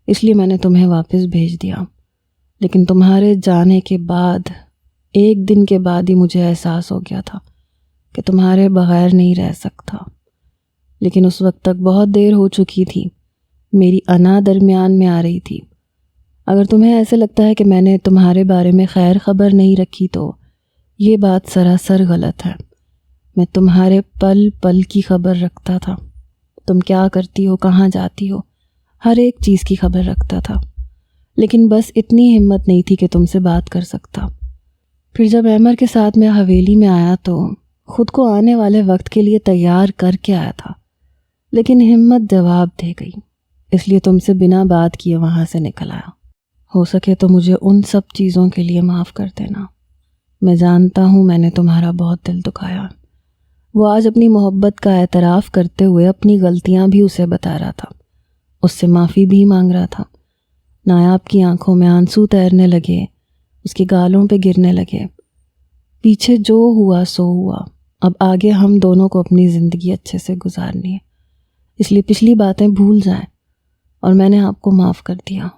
اس لیے میں نے تمہیں واپس بھیج دیا۔ لیکن تمہارے جانے کے بعد ایک دن کے بعد ہی مجھے احساس ہو گیا تھا کہ تمہارے بغیر نہیں رہ سکتا، لیکن اس وقت تک بہت دیر ہو چکی تھی، میری انا درمیان میں آ رہی تھی۔ اگر تمہیں ایسے لگتا ہے کہ میں نے تمہارے بارے میں خیر خبر نہیں رکھی تو یہ بات سراسر غلط ہے۔ میں تمہارے پل پل کی خبر رکھتا تھا، تم کیا کرتی ہو، کہاں جاتی ہو، ہر ایک چیز کی خبر رکھتا تھا، لیکن بس اتنی ہمت نہیں تھی کہ تم سے بات کر سکتا۔ پھر جب احمر کے ساتھ میں حویلی میں آیا تو خود کو آنے والے وقت کے لیے تیار کر کے آیا تھا، لیکن ہمت جواب دے گئی، اس لیے تم سے بنا بات کیے وہاں سے نکل آیا۔ ہو سکے تو مجھے ان سب چیزوں کے لیے معاف کر دینا۔ میں جانتا ہوں میں نے تمہارا بہت دل دکھایا۔ وہ آج اپنی محبت کا اعتراف کرتے ہوئے اپنی غلطیاں بھی اسے بتا رہا تھا، اس سے معافی بھی مانگ رہا تھا۔ نایاب کی آنکھوں میں آنسو تیرنے لگے، اس کے گالوں پہ گرنے لگے۔ پیچھے جو ہوا سو ہوا، اب آگے ہم دونوں کو اپنی زندگی اچھے سے گزارنی ہے، اس لیے پچھلی باتیں بھول جائیں، اور میں نے آپ کو معاف کر دیا۔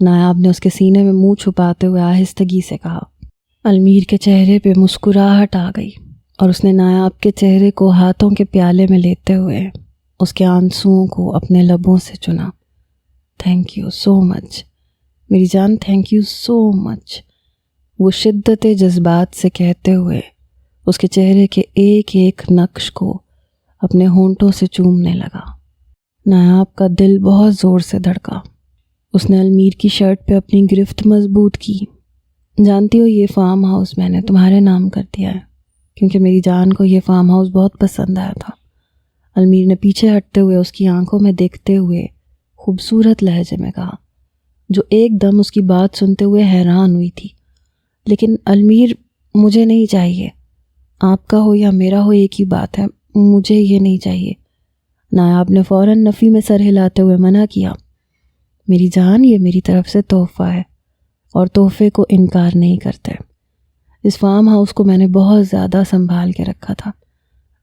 نایاب نے اس کے سینے میں منہ چھپاتے ہوئے آہستگی سے کہا۔ المیر کے چہرے پہ مسکراہٹ آ گئی اور اس نے نایاب کے چہرے کو ہاتھوں کے پیالے میں لیتے ہوئے اس کے آنسوؤں کو اپنے لبوں سے چنا۔ تھینک یو سو مچ میری جان، تھینک یو سو مچ، وہ شدت جذبات سے کہتے ہوئے اس کے چہرے کے ایک ایک نقش کو اپنے ہونٹوں سے چومنے لگا۔ نایاب کا دل بہت زور سے دھڑکا۔ اس نے المیر کی شرٹ پہ اپنی گرفت مضبوط کی۔ جانتی ہو یہ فارم ہاؤس میں نے تمہارے نام کر دیا ہے، کیونکہ میری جان کو یہ فارم ہاؤس بہت پسند آیا تھا۔ المیر نے پیچھے ہٹتے ہوئے اس کی آنکھوں میں دیکھتے ہوئے خوبصورت لہجے میں کہا، جو ایک دم اس کی بات سنتے ہوئے حیران ہوئی تھی۔ لیکن المیر، مجھے نہیں چاہیے، آپ کا ہو یا میرا ہو ایک ہی بات ہے، مجھے یہ نہیں چاہیے۔ نایاب نے فوراً نفی میں سر ہلاتے ہوئے منع کیا۔ میری جان، یہ میری طرف سے تحفہ ہے اور تحفے کو انکار نہیں کرتے۔ اس فارم ہاؤس کو میں نے بہت زیادہ سنبھال کے رکھا تھا،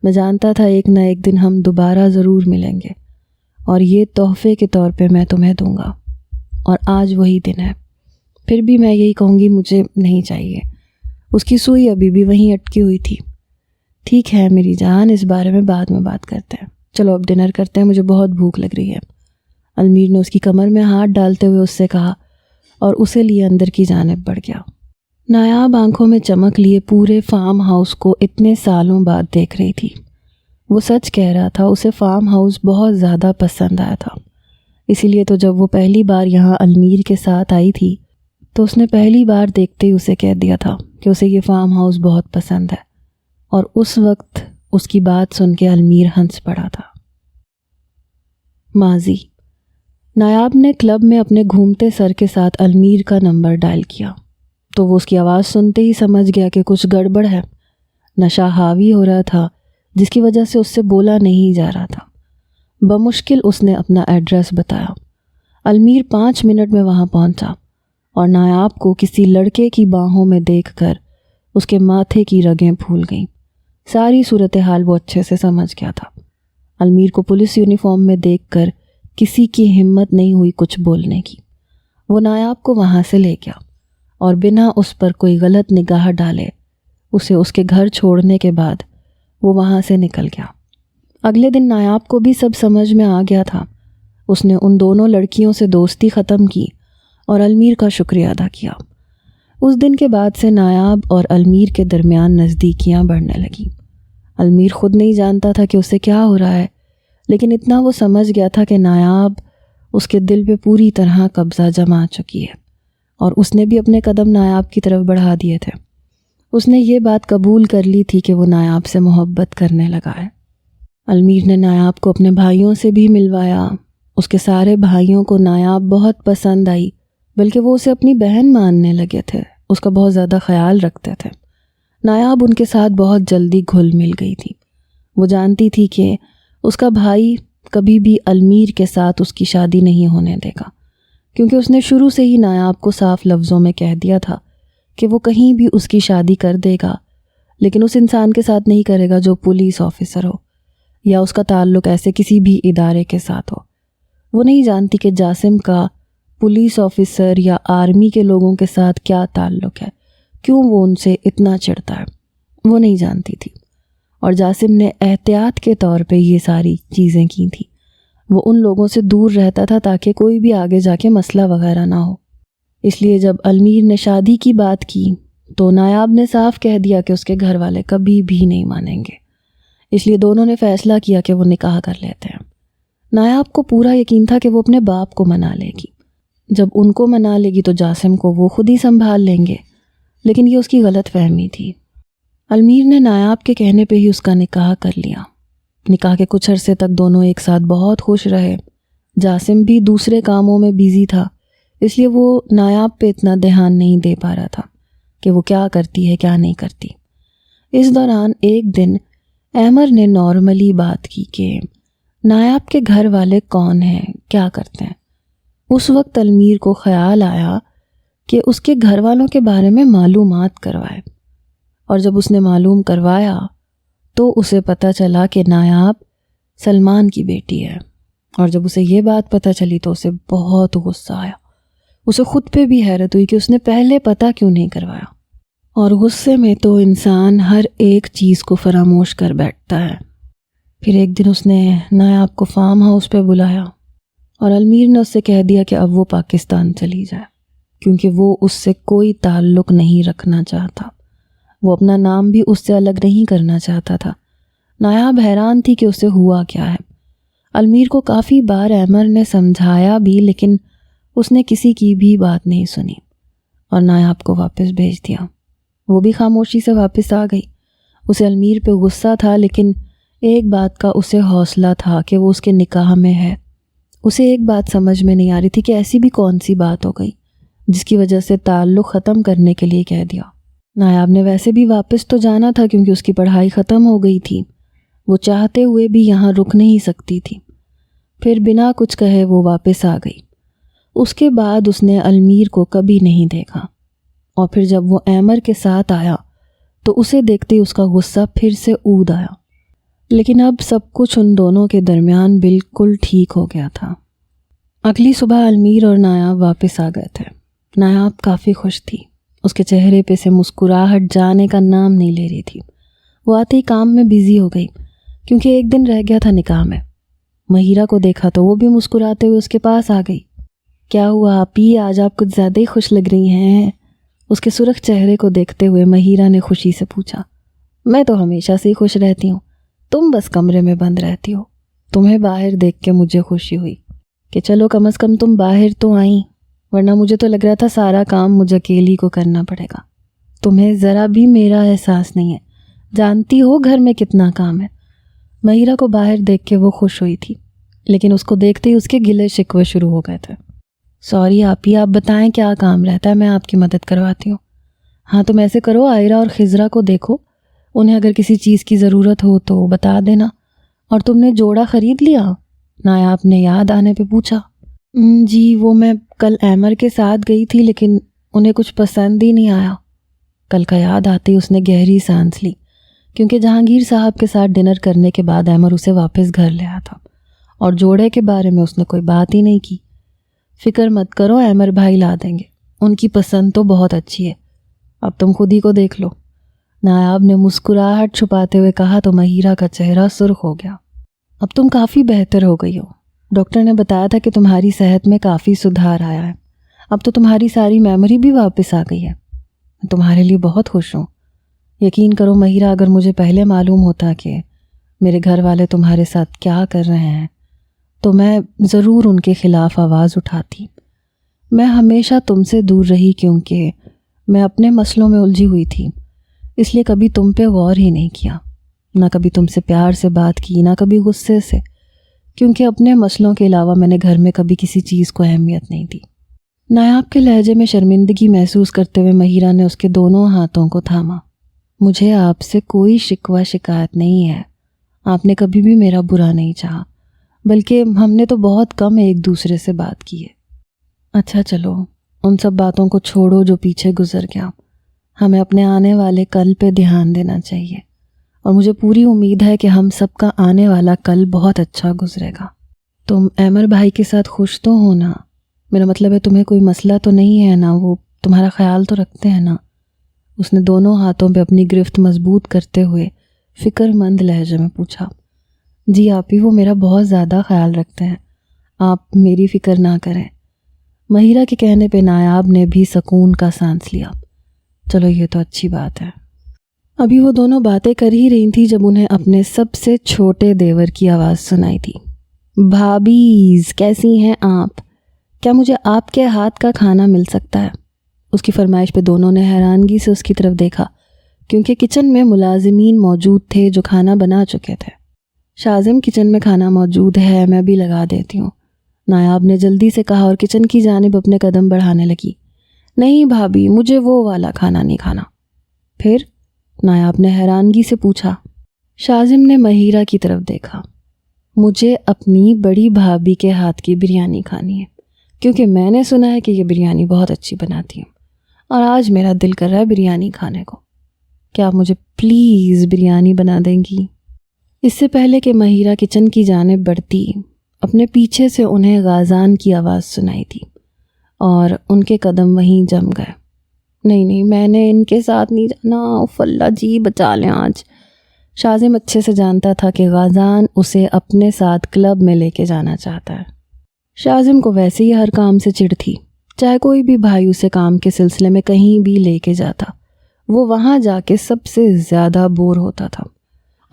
میں جانتا تھا ایک نہ ایک دن ہم دوبارہ ضرور ملیں گے، اور یہ تحفے کے طور پہ میں تمہیں دوں گا، اور آج وہی دن ہے۔ پھر بھی میں یہی کہوں گی، مجھے نہیں چاہیے۔ اس کی سوئی ابھی بھی وہیں اٹکی ہوئی تھی۔ ٹھیک ہے میری جان، اس بارے میں بعد میں بات کرتے ہیں، چلو اب ڈنر کرتے ہیں، مجھے بہت بھوک لگ رہی ہے۔ المیر نے اس کی کمر میں ہاتھ ڈالتے ہوئے اس سے کہا اور اسے لیے اندر کی جانب بڑھ گیا۔ نایاب آنکھوں میں چمک لیے پورے فارم ہاؤس کو اتنے سالوں بعد دیکھ رہی تھی۔ وہ سچ کہہ رہا تھا، اسے فارم ہاؤس بہت زیادہ پسند آیا تھا، اسی لیے تو جب وہ پہلی بار یہاں المیر کے ساتھ آئی تھی تو اس نے پہلی بار دیکھتے ہی اسے کہہ دیا تھا کہ اسے یہ فارم ہاؤس بہت پسند ہے، اور اس وقت اس کی بات سن کے المیر ہنس پڑا تھا۔ ماضی۔ نایاب نے کلب میں اپنے گھومتے سر کے ساتھ المیر کا نمبر ڈائل کیا تو وہ اس کی آواز سنتے ہی سمجھ گیا کہ کچھ گڑبڑ ہے۔ نشہ حاوی ہو رہا تھا جس کی وجہ سے اس سے بولا نہیں جا رہا تھا۔ بمشکل اس نے اپنا ایڈریس بتایا۔ المیر 5 منٹ میں وہاں پہنچا اور نایاب کو کسی لڑکے کی باہوں میں دیکھ کر اس کے ماتھے کی رگیں پھول گئیں۔ ساری صورتحال وہ اچھے سے سمجھ گیا تھا۔ المیر کو پولیس یونیفارم میں دیکھ کر کسی کی ہمت نہیں ہوئی کچھ بولنے کی۔ وہ نایاب کو وہاں سے لے گیا اور بنا اس پر کوئی غلط نگاہ ڈالے اسے اس کے گھر چھوڑنے کے بعد وہ وہاں سے نکل گیا۔ اگلے دن نایاب کو بھی سب سمجھ میں آ گیا تھا۔ اس نے ان دونوں لڑکیوں سے دوستی ختم کی اور المیر کا شکریہ ادا کیا۔ اس دن کے بعد سے نایاب اور المیر کے درمیان نزدیکیاں بڑھنے لگیں۔ المیر خود نہیں جانتا تھا کہ اسے کیا ہو رہا ہے، لیکن اتنا وہ سمجھ گیا تھا کہ نایاب اس کے دل پہ پوری طرح قبضہ جما چکی ہے اور اس نے بھی اپنے قدم نایاب کی طرف بڑھا دیے تھے۔ اس نے یہ بات قبول کر لی تھی کہ وہ نایاب سے محبت کرنے لگا ہے۔ المیر نے نایاب کو اپنے بھائیوں سے بھی ملوایا۔ اس کے سارے بھائیوں کو نایاب بہت پسند آئی، بلکہ وہ اسے اپنی بہن ماننے لگے تھے، اس کا بہت زیادہ خیال رکھتے تھے۔ نایاب ان کے ساتھ بہت جلدی گھل مل گئی تھی۔ وہ جانتی تھی کہ اس کا بھائی کبھی بھی المیر کے ساتھ اس کی شادی نہیں ہونے دے گا، کیونکہ اس نے شروع سے ہی نایاب کو صاف لفظوں میں کہہ دیا تھا کہ وہ کہیں بھی اس کی شادی کر دے گا، لیکن اس انسان کے ساتھ نہیں کرے گا جو پولیس آفیسر ہو یا اس کا تعلق ایسے کسی بھی ادارے کے ساتھ ہو۔ وہ نہیں جانتی کہ جاسم کا پولیس آفیسر یا آرمی کے لوگوں کے ساتھ کیا تعلق ہے، کیوں وہ ان سے اتنا چڑھتا ہے، وہ نہیں جانتی تھی۔ اور جاسم نے احتیاط کے طور پہ یہ ساری چیزیں کی تھیں۔ وہ ان لوگوں سے دور رہتا تھا تاکہ کوئی بھی آگے جا کے مسئلہ وغیرہ نہ ہو۔ اس لیے جب المیر نے شادی کی بات کی تو نایاب نے صاف کہہ دیا کہ اس کے گھر والے کبھی بھی نہیں مانیں گے، اس لیے دونوں نے فیصلہ کیا کہ وہ نکاح کر لیتے ہیں۔ نایاب کو پورا یقین تھا کہ وہ اپنے باپ کو منا لے گی۔ جب ان کو منا لے گی تو جاسم کو وہ خود ہی سنبھال لیں گے، لیکن یہ اس کی غلط فہمی تھی۔ المیر نے نایاب کے کہنے پہ ہی اس کا نکاح کر لیا۔ نکاح کے کچھ عرصے تک دونوں ایک ساتھ بہت خوش رہے۔ جاسم بھی دوسرے کاموں میں بیزی تھا، اس لیے وہ نایاب پہ اتنا دھیان نہیں دے پا رہا تھا کہ وہ کیا کرتی ہے کیا نہیں کرتی۔ اس دوران ایک دن احمر نے نارملی بات کی کہ نایاب کے گھر والے کون ہیں، کیا کرتے ہیں۔ اس وقت المیر کو خیال آیا کہ اس کے گھر والوں کے بارے میں معلومات کروائے، اور جب اس نے معلوم کروایا تو اسے پتہ چلا کہ نایاب سلمان کی بیٹی ہے۔ اور جب اسے یہ بات پتہ چلی تو اسے بہت غصہ آیا۔ اسے خود پہ بھی حیرت ہوئی کہ اس نے پہلے پتہ کیوں نہیں کروایا، اور غصے میں تو انسان ہر ایک چیز کو فراموش کر بیٹھتا ہے۔ پھر ایک دن اس نے نایاب کو فارم ہاؤس پہ بلایا اور المیر نے اس سے کہہ دیا کہ اب وہ پاکستان چلی جائے، کیونکہ وہ اس سے کوئی تعلق نہیں رکھنا چاہتا۔ وہ اپنا نام بھی اس سے الگ نہیں کرنا چاہتا تھا۔ نایاب حیران تھی کہ اسے ہوا کیا ہے۔ المیر کو کافی بار احمر نے سمجھایا بھی، لیکن اس نے کسی کی بھی بات نہیں سنی اور نایاب کو واپس بھیج دیا۔ وہ بھی خاموشی سے واپس آ گئی۔ اسے المیر پہ غصہ تھا، لیکن ایک بات کا اسے حوصلہ تھا کہ وہ اس کے نکاح میں ہے۔ اسے ایک بات سمجھ میں نہیں آ رہی تھی کہ ایسی بھی کون سی بات ہو گئی جس کی وجہ سے تعلق ختم کرنے کے لیے کہہ دیا۔ نایاب نے ویسے بھی واپس تو جانا تھا کیونکہ اس کی پڑھائی ختم ہو گئی تھی۔ وہ چاہتے ہوئے بھی یہاں رک نہیں سکتی تھی۔ پھر بنا کچھ کہے وہ واپس آ گئی۔ اس کے بعد اس نے المیر کو کبھی نہیں دیکھا، اور پھر جب وہ احمر کے ساتھ آیا تو اسے دیکھتے ہی اس کا غصہ پھر سے اود آیا۔ لیکن اب سب کچھ ان دونوں کے درمیان بالکل ٹھیک ہو گیا تھا۔ اگلی صبح المیر اور نایاب واپس آ گئے تھے۔ نایاب کافی خوش تھی۔ اس کے چہرے پہ سے مسکراہٹ جانے کا نام نہیں لے رہی تھی۔ وہ آتے ہی کام میں بیزی ہو گئی کیونکہ ایک دن رہ گیا تھا نکاح میں۔ مہیرہ کو دیکھا تو وہ بھی مسکراتے ہوئے اس کے پاس آ گئی۔ کیا ہوا آپی، آج آپ کچھ زیادہ ہی خوش لگ رہی ہیں؟ اس کے سرخ چہرے کو دیکھتے ہوئے مہیرہ نے خوشی سے پوچھا۔ میں تو ہمیشہ سے ہی خوش رہتی ہوں، تم بس کمرے میں بند رہتی ہو۔ تمہیں باہر دیکھ کے مجھے خوشی ہوئی کہ چلو کم از کم تم باہر تو آئیں، ورنہ مجھے تو لگ رہا تھا سارا کام مجھے اکیلی کو کرنا پڑے گا۔ تمہیں ذرا بھی میرا احساس نہیں ہے، جانتی ہو گھر میں کتنا کام ہے۔ مہیرہ کو باہر دیکھ کے وہ خوش ہوئی تھی، لیکن اس کو دیکھتے ہی اس کے گلے شکوے شروع ہو گئے تھے۔ سوری آپی، آپ بتائیں کیا کام رہتا ہے، میں آپ کی مدد کرواتی ہوں۔ ہاں تم ایسے کرو، عائرہ اور خضرہ کو دیکھو، انہیں اگر کسی چیز کی ضرورت ہو تو بتا دینا۔ اور تم نے جوڑا خرید لیا؟ نایاب نے یاد آنے پہ پوچھا۔ جی وہ میں کل ایمر کے ساتھ گئی تھی لیکن انہیں کچھ پسند ہی نہیں آیا۔ کل کا یاد آتے ہی اس نے گہری سانس لی، کیونکہ جہانگیر صاحب کے ساتھ ڈنر کرنے کے بعد ایمر اسے واپس گھر لے آیا تھا اور جوڑے کے بارے میں اس نے کوئی بات ہی نہیں کی۔ فکر مت کرو، ایمر بھائی لا دیں گے، ان کی پسند تو بہت اچھی ہے، اب تم خود ہی کو دیکھ لو۔ نایاب نے مسکراہٹ چھپاتے ہوئے کہا تو مہیرہ کا چہرہ سرخ ہو گیا۔ اب تم کافی بہتر ہو گئی ہو، ڈاکٹر نے بتایا تھا کہ تمہاری صحت میں کافی سدھار آیا ہے، اب تو تمہاری ساری میموری بھی واپس آ گئی ہے۔ میں تمہارے لیے بہت خوش ہوں۔ یقین کرو مہیرہ، اگر مجھے پہلے معلوم ہوتا کہ میرے گھر والے تمہارے ساتھ کیا کر رہے ہیں تو میں ضرور ان کے خلاف آواز اٹھاتی۔ میں ہمیشہ تم سے دور رہی کیونکہ میں اپنے مسئلوں میں الجھی ہوئی تھی، اس لیے کبھی تم پہ غور ہی نہیں کیا، نہ کبھی تم سے پیار سے بات کی، نہ کبھی غصے سے، کیونکہ اپنے مسئلوں کے علاوہ میں نے گھر میں کبھی کسی چیز کو اہمیت نہیں دی۔ نایاب کے لہجے میں شرمندگی محسوس کرتے ہوئے مہیرہ نے اس کے دونوں ہاتھوں کو تھاما۔ مجھے آپ سے کوئی شکوہ شکایت نہیں ہے، آپ نے کبھی بھی میرا برا نہیں چاہا، بلکہ ہم نے تو بہت کم ایک دوسرے سے بات کی ہے۔ اچھا چلو، ان سب باتوں کو چھوڑو جو پیچھے گزر گیا، ہمیں اپنے آنے والے کل پہ دھیان دینا چاہیے، اور مجھے پوری امید ہے کہ ہم سب کا آنے والا کل بہت اچھا گزرے گا۔ تم ایمر بھائی کے ساتھ خوش تو ہو نا؟ میرا مطلب ہے تمہیں کوئی مسئلہ تو نہیں ہے نا؟ وہ تمہارا خیال تو رکھتے ہیں نا؟ اس نے دونوں ہاتھوں پہ اپنی گرفت مضبوط کرتے ہوئے فکر مند لہجے میں پوچھا۔ جی آپی، وہ میرا بہت زیادہ خیال رکھتے ہیں، آپ میری فکر نہ کریں۔ مہیرہ کے کہنے پہ نایاب نے بھی سکون کا سانس لیا۔ چلو یہ تو اچھی بات ہے۔ ابھی وہ دونوں باتیں کر ہی رہی تھی جب انہیں اپنے سب سے چھوٹے دیور کی آواز سنائی تھی۔ بھابیز کیسی ہیں آپ؟ کیا مجھے آپ کے ہاتھ کا کھانا مل سکتا ہے؟ اس کی فرمائش پہ دونوں نے حیرانگی سے اس کی طرف دیکھا، کیونکہ کچن میں ملازمین موجود تھے جو کھانا بنا چکے تھے۔ شاذم کچن میں کھانا موجود ہے، میں بھی لگا دیتی ہوں، نایاب نے جلدی سے کہا اور کچن کی جانب اپنے قدم بڑھانے لگی۔ نہیں بھابی، مجھے وہ والا کھانا نہیں کھانا۔ پھر؟ نایاب نے حیرانگی سے پوچھا۔ شاذم نے مہیرہ کی طرف دیکھا۔ مجھے اپنی بڑی بھابی کے ہاتھ کی بریانی کھانی ہے، کیونکہ میں نے سنا ہے کہ یہ بریانی بہت اچھی بناتی ہیں، اور آج میرا دل کر رہا ہے بریانی کھانے کو۔ کیا آپ مجھے پلیز بریانی بنا دیں گی؟ اس سے پہلے کہ مہیرہ کچن کی جانب بڑھتی، اپنے پیچھے سے انہیں غازان کی آواز سنائی تھی اور ان کے قدم وہیں جم گئے۔ نہیں، میں نے ان کے ساتھ نہیں جانا، اف اللہ جی بچا لیں آج۔ شاذم اچھے سے جانتا تھا کہ غازان اسے اپنے ساتھ کلب میں لے کے جانا چاہتا ہے۔ شاذم کو ویسے ہی ہر کام سے چڑ تھی، چاہے کوئی بھی بھائی اسے کام کے سلسلے میں کہیں بھی لے کے جاتا، وہ وہاں جا کے سب سے زیادہ بور ہوتا تھا،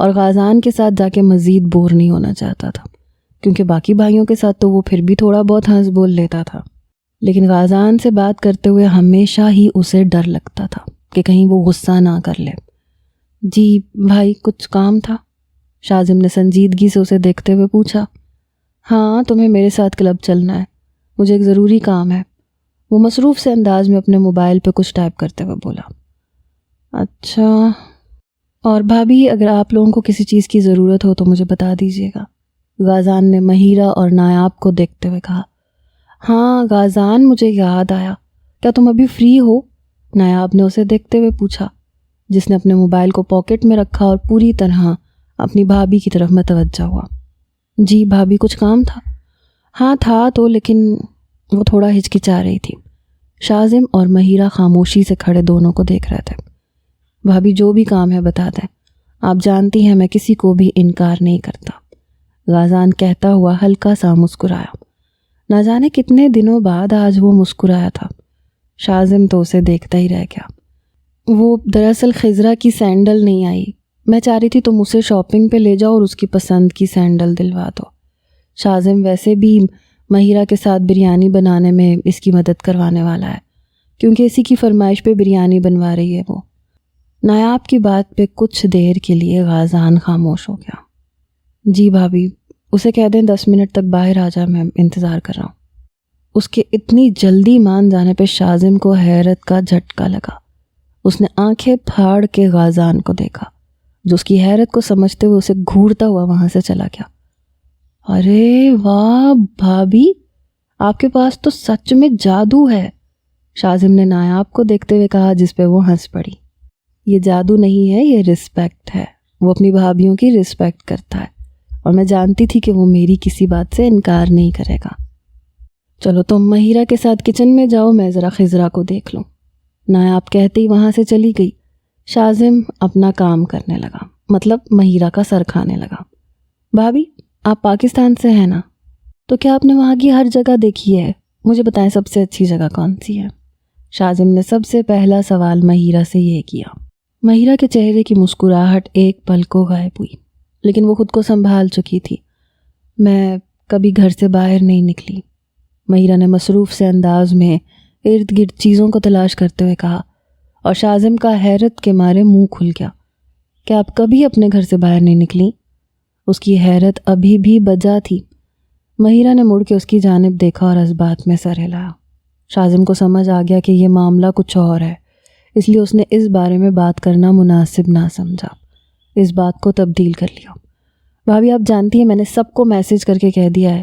اور غازان کے ساتھ جا کے مزید بور نہیں ہونا چاہتا تھا، کیونکہ باقی بھائیوں کے ساتھ تو وہ پھر بھی تھوڑا بہت ہنس بول لیتا تھا، لیکن غازان سے بات کرتے ہوئے ہمیشہ ہی اسے ڈر لگتا تھا کہ کہیں وہ غصہ نہ کر لے۔ جی بھائی، کچھ کام تھا؟ شاذم نے سنجیدگی سے اسے دیکھتے ہوئے پوچھا۔ ہاں، تمہیں میرے ساتھ کلب چلنا ہے، مجھے ایک ضروری کام ہے، وہ مصروف سے انداز میں اپنے موبائل پہ کچھ ٹائپ کرتے ہوئے بولا۔ اچھا، اور بھابھی اگر آپ لوگوں کو کسی چیز کی ضرورت ہو تو مجھے بتا دیجیے گا، غازان نے مہیرہ اور نایاب کو دیکھتے ہوئے کہا۔ ہاں غازان، مجھے یاد آیا، کیا تم ابھی فری ہو؟ نایاب نے اسے دیکھتے ہوئے پوچھا، جس نے اپنے موبائل کو پاکٹ میں رکھا اور پوری طرح اپنی بھابھی کی طرف متوجہ ہوا۔ جی بھابھی، کچھ کام تھا؟ ہاں تھا تو، لیکن وہ تھوڑا ہچکچا رہی تھی۔ شاذم اور مہیرہ خاموشی سے کھڑے دونوں کو دیکھ رہے تھے۔ بھابھی جو بھی کام ہے بتا دیں، آپ جانتی ہیں میں کسی کو بھی انکار نہیں کرتا، غازان کہتا ہوا ہلکا سا مسکرایا۔ نہ جانے کتنے دنوں بعد آج وہ مسکرایا تھا۔ شاذم تو اسے دیکھتا ہی رہ گیا۔ وہ دراصل خضرا کی سینڈل نہیں آئی، میں چاہ رہی تھی تم اسے شاپنگ پہ لے جاؤ اور اس کی پسند کی سینڈل دلوا دو۔ شاذم ویسے بھی مہیرہ کے ساتھ بریانی بنانے میں اس کی مدد کروانے والا ہے، کیونکہ اسی کی فرمائش پہ بریانی بنوا رہی ہے وہ۔ نایاب کی بات پہ کچھ دیر کے لیے غازان خاموش ہو گیا۔ جی بھابھی، اسے کہہ دیں 10 منٹ تک باہر آ جا، میں انتظار کر رہا ہوں۔ اس کے اتنی جلدی مان جانے پہ شاذم کو حیرت کا جھٹکا لگا۔ اس نے آنکھیں پھاڑ کے غازان کو دیکھا، جو اس کی حیرت کو سمجھتے ہوئے اسے گھورتا ہوا وہاں سے چلا گیا۔ ارے واہ بھابھی، آپ کے پاس تو سچ میں جادو ہے، شازم نے نایاب کو دیکھتے ہوئے کہا، جس پہ وہ ہنس پڑی۔ یہ جادو نہیں ہے، یہ رسپیکٹ ہے۔ وہ اپنی بھابھیوں کی رسپیکٹ کرتا ہے اور میں جانتی تھی کہ وہ میری کسی بات سے انکار نہیں کرے گا۔ چلو تم مہیرہ کے ساتھ کچن میں جاؤ، میں ذرا خضرا کو دیکھ لوں۔ نایاب کہتے ہی وہاں سے چلی گئی۔ شازم اپنا کام کرنے لگا، مطلب مہیرہ کا سر کھانے لگا۔ بھابھی آپ پاکستان سے ہیں نا، تو کیا آپ نے وہاں کی ہر جگہ دیکھی ہے؟ مجھے بتائیں سب سے اچھی جگہ کون سی ہے؟ شازم نے سب سے پہلا سوال مہیرہ سے یہ کیا۔ مہیرہ کے چہرے کی مسکراہٹ ایک پل کو غائب ہوئی، لیکن وہ خود کو سنبھال چکی تھی۔ میں کبھی گھر سے باہر نہیں نکلی، مہیرہ نے مصروف سے انداز میں ارد گرد چیزوں کو تلاش کرتے ہوئے کہا، اور شازم کا حیرت کے مارے منہ کھل گیا۔ کیا آپ کبھی اپنے گھر سے باہر نہیں نکلی؟ اس کی حیرت ابھی بھی بجا تھی۔ مہیرہ نے مڑ کے اس کی جانب دیکھا اور اس بات میں سر ہلایا۔ شازم کو سمجھ آ گیا کہ یہ معاملہ کچھ اور ہے، اس لیے اس نے اس بارے میں بات کرنا مناسب نہ سمجھا، اس بات کو تبدیل کر لیا۔ بھابھی آپ جانتی ہیں میں نے سب کو میسج کر کے کہہ دیا ہے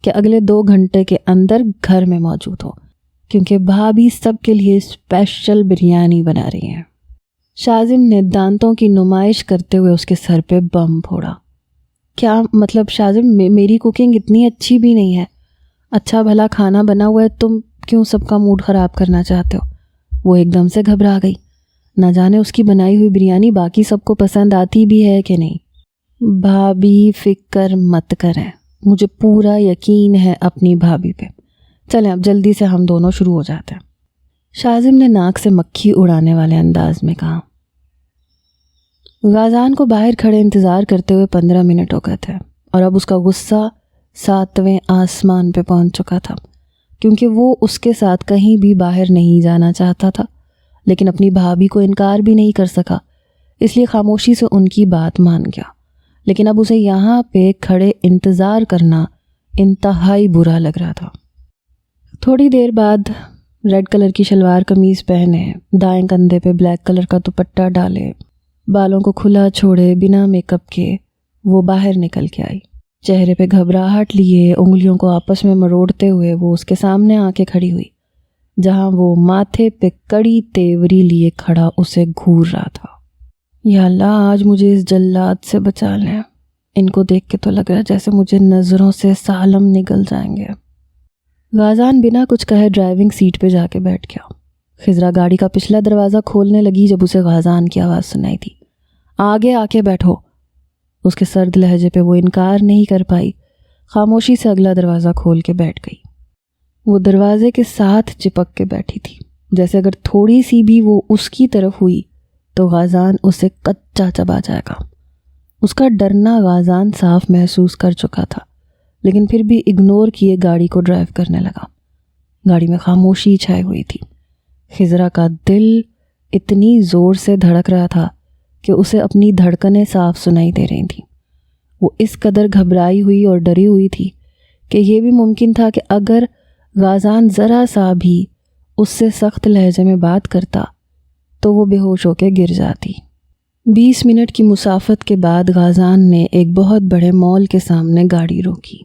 کہ اگلے 2 گھنٹے کے اندر گھر میں موجود ہو، کیونکہ بھابھی سب کے لیے اسپیشل بریانی بنا رہی ہیں۔ شازم نے دانتوں کی نمائش کرتے ہوئے اس کے سر پہ بم پھوڑا۔ کیا مطلب شازم، میری کوکنگ اتنی اچھی بھی نہیں ہے، اچھا بھلا کھانا بنا ہوا ہے، تم کیوں سب کا موڈ خراب کرنا چاہتے ہو؟ وہ ایک دم سے گھبرا گئی، نہ جانے اس کی بنائی ہوئی بریانی باقی سب کو پسند آتی بھی ہے کہ نہیں۔ بھابھی فکر مت کریں، مجھے پورا یقین ہے اپنی بھابھی پہ۔ چلیں اب جلدی سے ہم دونوں شروع ہو جاتے ہیں، شازم نے ناک سے مکھی اڑانے والے انداز میں کہا۔ غازان کو باہر کھڑے انتظار کرتے ہوئے 15 منٹ ہو گئے تھے، اور اب اس کا غصہ 7ویں آسمان پہ پہنچ چکا تھا، کیونکہ وہ اس کے ساتھ کہیں بھی باہر نہیں جانا چاہتا تھا، لیکن اپنی بھابھی کو انکار بھی نہیں کر سکا، اس لیے خاموشی سے ان کی بات مان گیا۔ لیکن اب اسے یہاں پہ کھڑے انتظار کرنا انتہائی برا لگ رہا تھا۔ تھوڑی دیر بعد ریڈ کلر کی شلوار قمیض پہنے، دائیں کندھے پہ بلیک کلر کا دوپٹہ ڈالے، بالوں کو کھلا چھوڑے بنا میک اپ کے وہ باہر نکل کے آئی۔ چہرے پہ گھبراہٹ لیے، انگلیوں کو آپس میں مروڑتے ہوئے وہ اس کے سامنے آ کے کھڑی ہوئی، جہاں وہ ماتھے پہ کڑی تیوری لیے کھڑا اسے گھور رہا تھا۔ یا اللہ، آج مجھے اس جلاد سے بچا لیں، ان کو دیکھ کے تو لگ رہا ہے جیسے مجھے نظروں سے سالم نگل جائیں گے۔ غازان بنا کچھ کہے ڈرائیونگ سیٹ پہ جا کے بیٹھ گیا۔ خضرا گاڑی کا پچھلا دروازہ کھولنے لگی جب اسے غازان کی آواز سنائی تھی، آگے آ کے بیٹھو۔ اس کے سرد لہجے پہ وہ انکار نہیں کر پائی، خاموشی سے اگلا دروازہ کھول کے بیٹھ گئی۔ وہ دروازے کے ساتھ چپک کے بیٹھی تھی، جیسے اگر تھوڑی سی بھی وہ اس کی طرف ہوئی تو غازان اسے کچا چبا جائے گا۔ اس کا ڈرنا غازان صاف محسوس کر چکا تھا، لیکن پھر بھی اگنور کیے گاڑی کو ڈرائیو کرنے لگا۔ گاڑی میں خاموشی چھائی ہوئی تھی۔ خضرا کا دل اتنی زور سے دھڑک رہا تھا کہ اسے اپنی دھڑکنیں صاف سنائی دے رہی تھیں۔ وہ اس قدر گھبرائی ہوئی اور ڈری ہوئی تھی کہ یہ بھی ممکن تھا کہ اگر غازان ذرا سا بھی اس سے سخت لہجے میں بات کرتا تو وہ بے ہوش ہو کے گر جاتی۔ 20 منٹ کی مسافت کے بعد غازان نے ایک بہت بڑے مال کے سامنے گاڑی روکی۔